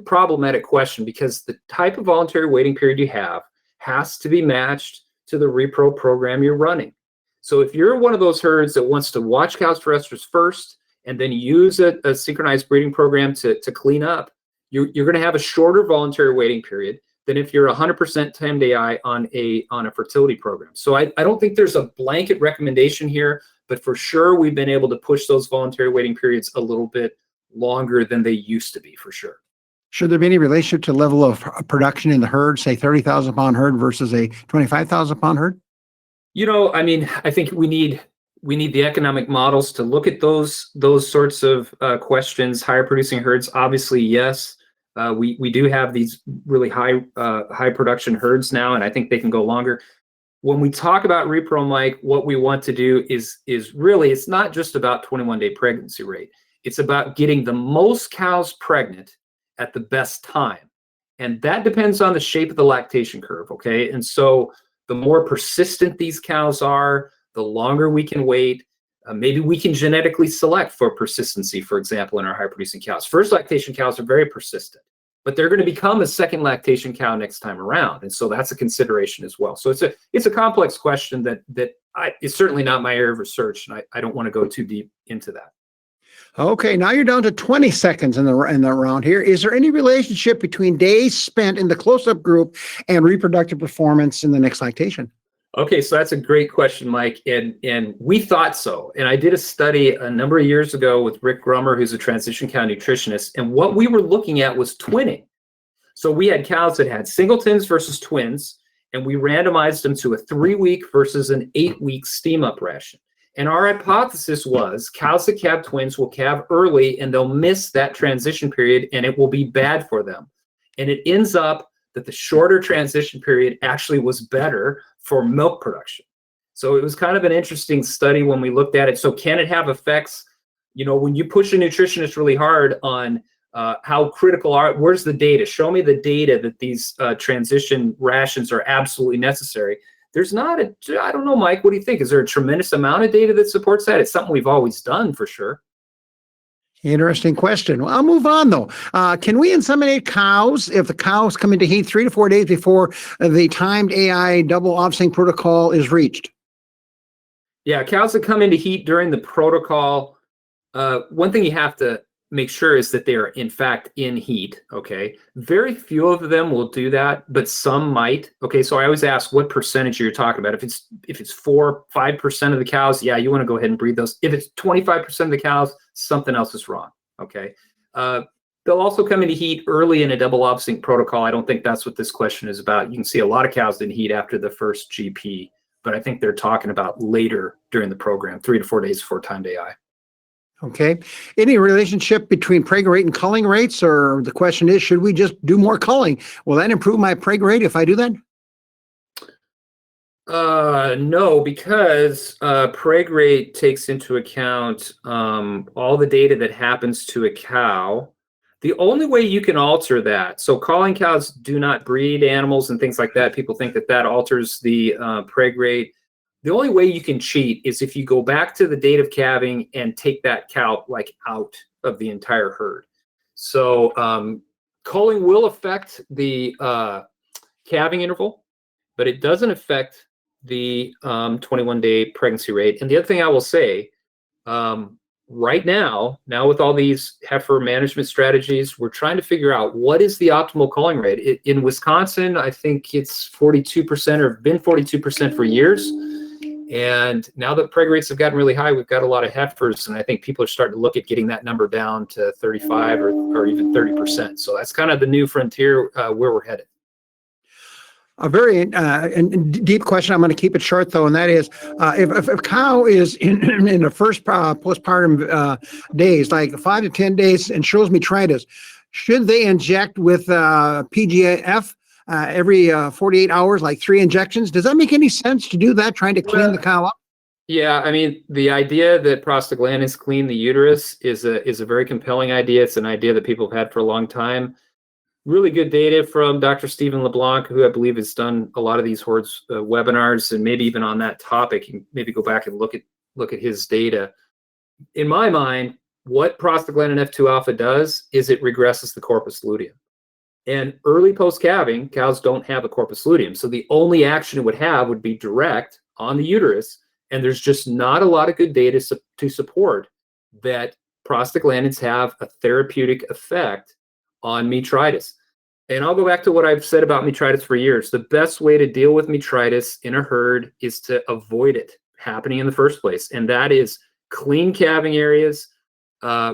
problematic question, because the type of voluntary waiting period you have has to be matched to the repro program you're running. So if you're one of those herds that wants to watch cows for estrus first and then use a synchronized breeding program to clean up, you're going to have a shorter voluntary waiting period than if you're 100% timed AI on a fertility program. So I don't think there's a blanket recommendation here, but for sure we've been able to push those voluntary waiting periods a little bit longer than they used to be, for sure. Should there be any relationship to level of production in the herd, say 30,000 pound herd versus a 25,000 pound herd? I mean, I think we need the economic models to look at those sorts of questions. Higher producing herds, obviously, yes. We do have these really high production herds now, and I think they can go longer. When we talk about repro, Mike, what we want to do is really, it's not just about 21-day pregnancy rate. It's about getting the most cows pregnant at the best time. And that depends on the shape of the lactation curve, okay? And so the more persistent these cows are, the longer we can wait. Maybe we can genetically select for persistency, for example, in our high-producing cows. First lactation cows are very persistent, but they're going to become a second lactation cow next time around. And so that's a consideration as well. So it's a complex question that is certainly not my area of research, and I don't want to go too deep into that. Okay, now you're down to 20 seconds in the round here. Is there any relationship between days spent in the close-up group and reproductive performance in the next lactation? Okay, so that's a great question, Mike, and we thought so. And I did a study a number of years ago with Rick Grummer, who's a transition cow nutritionist, and what we were looking at was twinning. So we had cows that had singletons versus twins, and we randomized them to a 3-week versus an 8-week steam-up ration. And our hypothesis was cows that calve twins will calve early and they'll miss that transition period and it will be bad for them. And it ends up that the shorter transition period actually was better for milk production. So it was kind of an interesting study when we looked at it. So can it have effects? You know, when you push a nutritionist really hard on how critical where's the data? Show me the data that these transition rations are absolutely necessary. There's not I don't know, Mike, what do you think? Is there a tremendous amount of data that supports that? It's something we've always done for sure. Interesting question. Well, I'll move on though. Can we inseminate cows if the cows come into heat 3 to 4 days before the timed AI double-Ovsynch protocol is reached? Yeah, cows that come into heat during the protocol, one thing you have to make sure is that they are in fact in heat. Okay, very few of them will do that, but some might. Okay, so I always ask what percentage you're talking about. If it's 4-5% of the cows, yeah, you want to go ahead and breed those. If it's 25% of the cows, something else is wrong. Okay, they'll also come into heat early in a double-Ovsynch protocol. I don't think that's what this question is about. You can see a lot of cows in heat after the first GP, but I think they're talking about later during the program, 3 to 4 days before timed AI. Okay. Any relationship between preg rate and culling rates? Or the question is, should we just do more culling? Will that improve my preg rate if I do that? No, because preg rate takes into account all the data that happens to a cow. The only way you can alter that, so calling cows do not breed animals and things like that. People think that that alters the preg rate. The only way you can cheat is if you go back to the date of calving and take that cow like out of the entire herd. So culling will affect the calving interval, but it doesn't affect the 21-day pregnancy rate. And the other thing I will say, right now with all these heifer management strategies, we're trying to figure out what is the optimal culling rate. In Wisconsin, I think it's 42% or been 42% for years. And now that preg rates have gotten really high, we've got a lot of heifers, and I think people are starting to look at getting that number down to 35 or even 30%. So that's kind of the new frontier where we're headed. A very deep question. I'm going to keep it short, though, and that is, if a cow is in the first postpartum days, like 5 to 10 days, and shows metritis, should they inject with PGF every 48 hours, like 3 injections? Does that make any sense to do that, trying to clean the cow up? Yeah, I mean, the idea that prostaglandins clean the uterus is a very compelling idea. It's an idea that people have had for a long time. Really good data from Dr. Stephen LeBlanc, who I believe has done a lot of these Hoards webinars, and maybe even on that topic, you maybe go back and look at his data. In my mind, what prostaglandin F2 alpha does is it regresses the corpus luteum. And early post-calving, cows don't have a corpus luteum. So the only action it would have would be direct on the uterus. And there's just not a lot of good data to support that prostaglandins have a therapeutic effect on metritis. And I'll go back to what I've said about metritis for years. The best way to deal with metritis in a herd is to avoid it happening in the first place. And that is clean calving areas,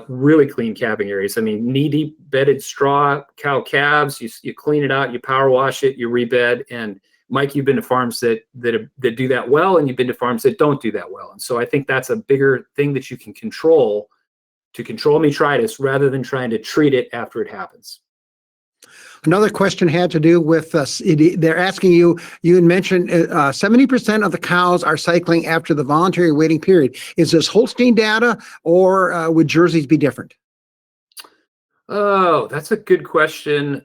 really clean calving areas. I mean, knee-deep bedded straw, cow calves, you clean it out, you power wash it, you rebed. And Mike, you've been to farms that do that well, and you've been to farms that don't do that well. And so I think that's a bigger thing that you can control to control metritis rather than trying to treat it after it happens. Another question had to do with, they're asking you had mentioned 70% of the cows are cycling after the voluntary waiting period. Is this Holstein data, or would jerseys be different? Oh, that's a good question.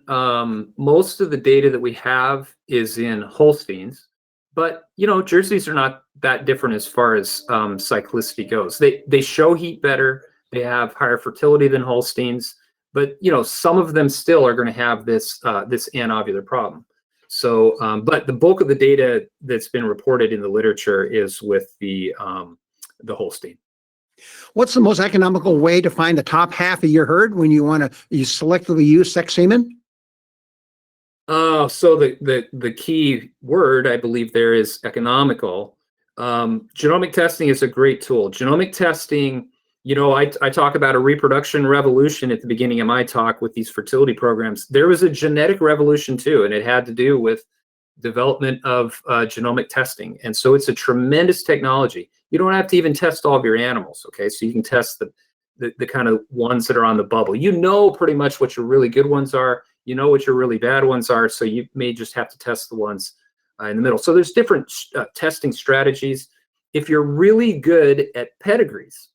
Most of the data that we have is in Holsteins, but jerseys are not that different as far as cyclicity goes. They show heat better. They have higher fertility than Holsteins, but some of them still are going to have this anovular problem. So, but the bulk of the data that's been reported in the literature is with the Holstein. What's the most economical way to find the top half of your herd when you want to selectively use sex semen? So the key word I believe there is economical. Genomic testing is a great tool. Genomic testing, I talk about a reproduction revolution at the beginning of my talk with these fertility programs. There was a genetic revolution too, and it had to do with development of genomic testing. And so it's a tremendous technology. You don't have to even test all of your animals, okay? So you can test the kind of ones that are on the bubble. You know pretty much what your really good ones are. You know what your really bad ones are, so you may just have to test the ones in the middle. So there's different testing strategies. If you're really good at pedigrees,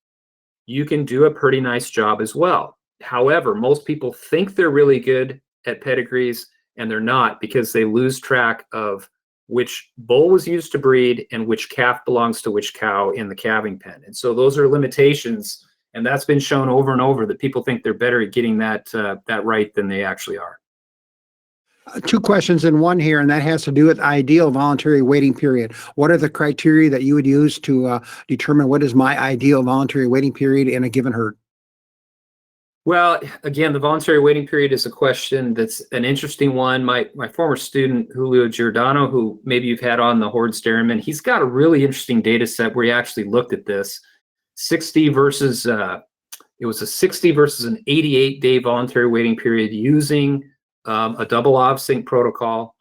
you can do a pretty nice job as well. However, most people think they're really good at pedigrees, and they're not, because they lose track of which bull was used to breed and which calf belongs to which cow in the calving pen. And so those are limitations, and that's been shown over and over, that people think they're better at getting that right than they actually are. Two questions in one here, and that has to do with ideal voluntary waiting period. What are the criteria that you would use to determine what is my ideal voluntary waiting period in a given herd? Well, again, the voluntary waiting period is a question that's an interesting one. My former student, Julio Giordano, who maybe you've had on the Hoards Dairyman, he's got a really interesting data set where he actually looked at this. 60 versus, it was a 60 versus an 88-day voluntary waiting period using a Double-Ovsynch protocol.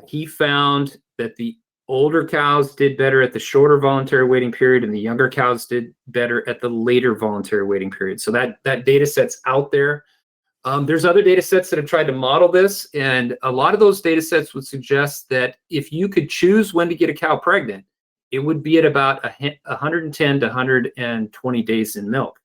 He found that the older cows did better at the shorter voluntary waiting period, and the younger cows did better at the later voluntary waiting period. So that data set's out there. There's other data sets that have tried to model this, and a lot of those data sets would suggest that if you could choose when to get a cow pregnant, it would be at about 110 to 120 days in milk.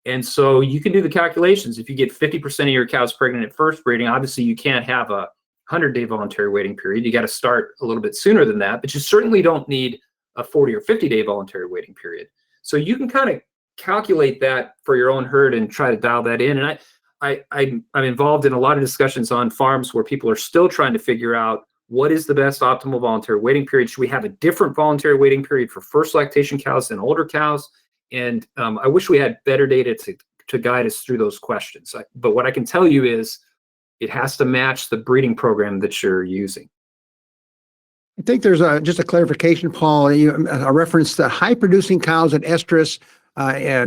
And so you can do the calculations. If you get 50% of your cows pregnant at first breeding, obviously you can't have a 100-day voluntary waiting period. You got to start a little bit sooner than that, but you certainly don't need a 40 or 50-day voluntary waiting period. So you can kind of calculate that for your own herd and try to dial that in. And I'm involved in a lot of discussions on farms where people are still trying to figure out what is the best optimal voluntary waiting period. Should we have a different voluntary waiting period for first lactation cows than older cows? And I wish we had better data to guide us through those questions. But what I can tell you is it has to match the breeding program that you're using. I think there's just a clarification, Paul, a reference to high-producing cows at estrus,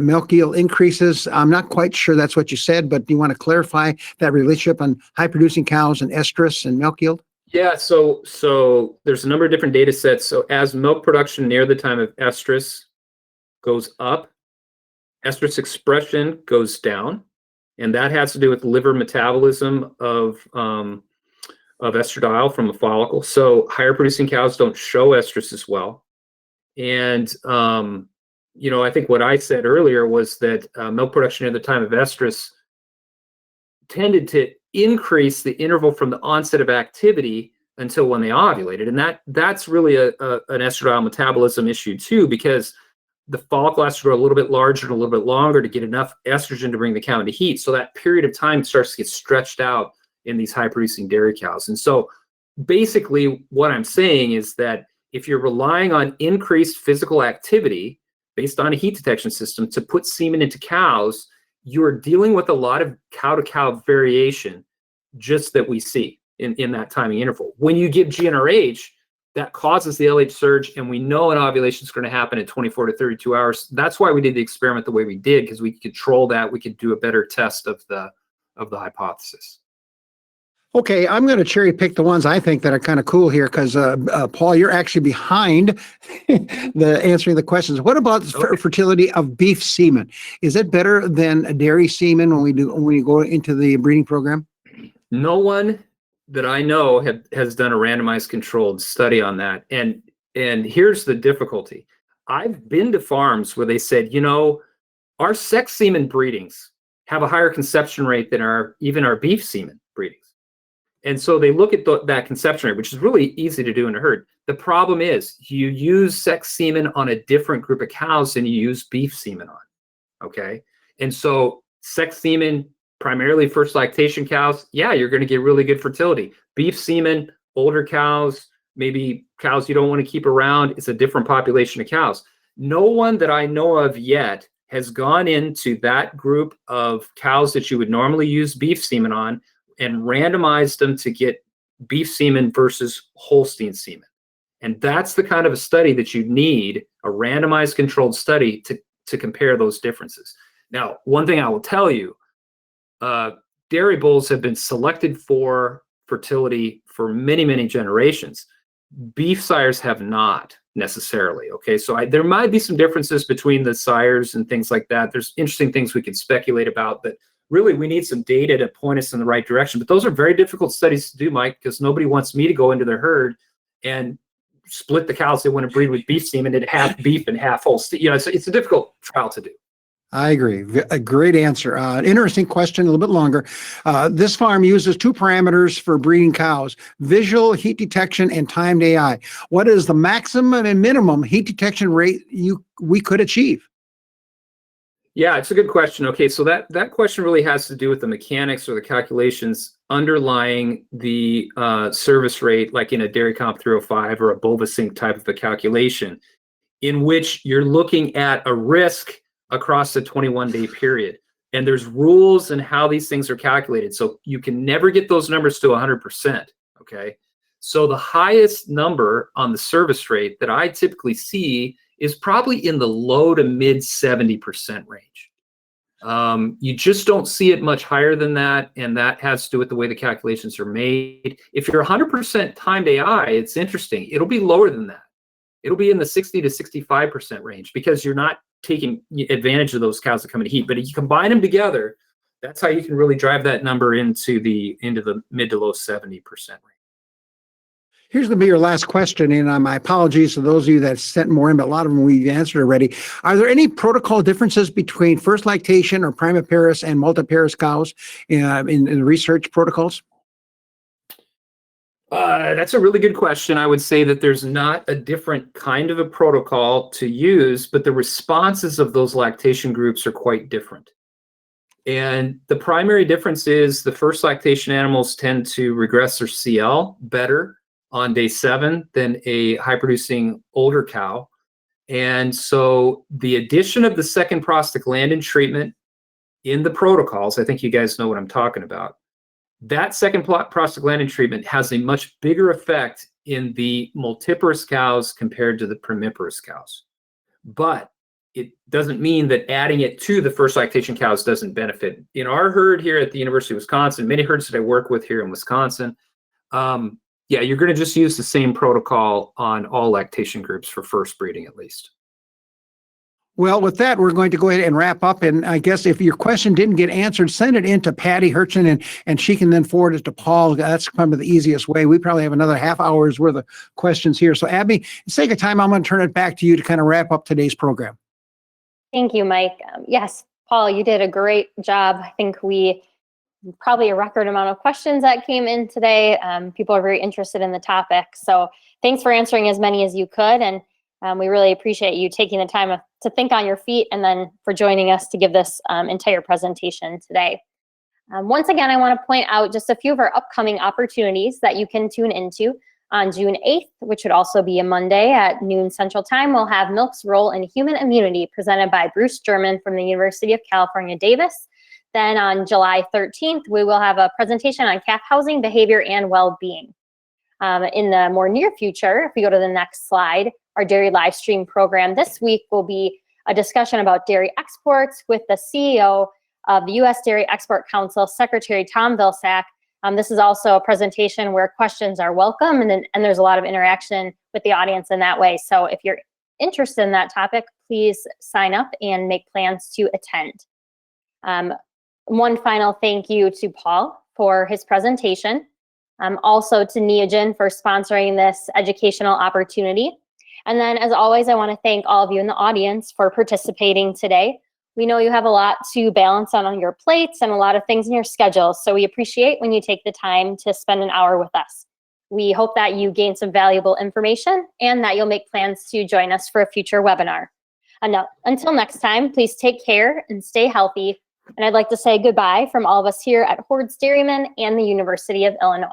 milk yield increases. I'm not quite sure that's what you said, but do you want to clarify that relationship on high-producing cows and estrus and milk yield? Yeah, so there's a number of different data sets. So as milk production near the time of estrus goes up, estrus expression goes down, and that has to do with liver metabolism of estradiol from a follicle. So higher producing cows don't show estrus as well. And I think what I said earlier was that milk production at the time of estrus tended to increase the interval from the onset of activity until when they ovulated, and that's really an estradiol metabolism issue too, because the follicle has to grow a little bit larger and a little bit longer to get enough estrogen to bring the cow into heat. So that period of time starts to get stretched out in these high-producing dairy cows. And so basically what I'm saying is that if you're relying on increased physical activity based on a heat detection system to put semen into cows, you're dealing with a lot of cow-to-cow variation just that we see in that timing interval. When you give GnRH, that causes the LH surge, and we know an ovulation is going to happen in 24 to 32 hours. That's why we did the experiment the way we did, because we could control that. We could do a better test of the hypothesis. Okay, I'm going to cherry pick the ones I think that are kind of cool here, because Paul, you're actually behind the answering the questions. What about fertility of beef semen? Is it better than dairy semen when we go into the breeding program? No one that I know has done a randomized controlled study on that. And here's the difficulty. I've been to farms where they said, our sex semen breedings have a higher conception rate than even our beef semen breedings. And so they look at that conception rate, which is really easy to do in a herd. The problem is you use sex semen on a different group of cows than you use beef semen on, okay? And so sex semen, primarily first lactation cows, yeah, you're going to get really good fertility. Beef semen, older cows, maybe cows you don't want to keep around, it's a different population of cows. No one that I know of yet has gone into that group of cows that you would normally use beef semen on and randomized them to get beef semen versus Holstein semen. And that's the kind of a study that you need, a randomized controlled study to compare those differences. Now, one thing I will tell you, dairy bulls have been selected for fertility for many, many generations. Beef sires have not necessarily. Okay, so there might be some differences between the sires and things like that. There's interesting things we can speculate about, but really we need some data to point us in the right direction. But those are very difficult studies to do, Mike, because nobody wants me to go into their herd and split the cows they want to breed with beef semen into half beef and half Holstein. You know, it's a difficult trial to do. I agree. A great answer. An interesting question, a little bit longer. This farm uses two parameters for breeding cows: visual heat detection and timed AI. What is the maximum and minimum heat detection rate we could achieve? Yeah, it's a good question. Okay, so that question really has to do with the mechanics or the calculations underlying the service rate, like in a Dairy Comp 305 or a Double-Ovsynch type of a calculation, in which you're looking at a risk across the 21-day period. And there's rules and how these things are calculated. So you can never get those numbers to 100%, okay? So the highest number on the service rate that I typically see is probably in the low to mid 70% range. You just don't see it much higher than that, and that has to do with the way the calculations are made. If you're 100% timed AI, it's interesting. It'll be lower than that. It'll be in the 60 to 65% range because you're not taking advantage of those cows that come in heat. But if you combine them together, that's how you can really drive that number into the mid to low 70% range. Here's going to be your last question, and my apologies to those of you that sent more in, but a lot of them we've answered already. Are there any protocol differences between first lactation or primiparous and multiparous cows in research protocols? That's a really good question. I would say that there's not a different kind of a protocol to use, but the responses of those lactation groups are quite different. And the primary difference is the first lactation animals tend to regress their CL better on day 7 than a high-producing older cow. And so the addition of the second prostaglandin treatment in the protocols, I think you guys know what I'm talking about, that second prostaglandin treatment has a much bigger effect in the multiparous cows compared to the primiparous cows. But it doesn't mean that adding it to the first lactation cows doesn't benefit. In our herd here at the University of Wisconsin, many herds that I work with here in Wisconsin, yeah, you're going to just use the same protocol on all lactation groups for first breeding at least. Well, with that, we're going to go ahead and wrap up. And I guess if your question didn't get answered, send it in to Patty Hurchin, and she can then forward it to Paul. That's probably the easiest way. We probably have another half hour's worth of questions here. So Abby, for the sake of time, I'm going to turn it back to you to kind of wrap up today's program. Thank you, Mike. Yes, Paul, you did a great job. I think we probably a record amount of questions that came in today. People are very interested in the topic. So thanks for answering as many as you could. And we really appreciate you taking the time to think on your feet and then for joining us to give this entire presentation today. Once again, I want to point out just a few of our upcoming opportunities that you can tune into. On June 8th, which would also be a Monday at noon Central Time, we'll have Milk's Role in Human Immunity presented by Bruce German from the University of California, Davis. Then on July 13th, we will have a presentation on calf housing, behavior, and well-being. In the more near future, if we go to the next slide, our dairy live stream program this week will be a discussion about dairy exports with the CEO of the U.S. Dairy Export Council, Secretary Tom Vilsack. This is also a presentation where questions are welcome, and there's a lot of interaction with the audience in that way. So if you're interested in that topic, please sign up and make plans to attend. One final thank you to Paul for his presentation, also to Neogen for sponsoring this educational opportunity. And then, as always, I want to thank all of you in the audience for participating today. We know you have a lot to balance on your plates and a lot of things in your schedules, so we appreciate when you take the time to spend an hour with us. We hope that you gain some valuable information and that you'll make plans to join us for a future webinar. Until next time, please take care and stay healthy. And I'd like to say goodbye from all of us here at Hoards Dairyman and the University of Illinois.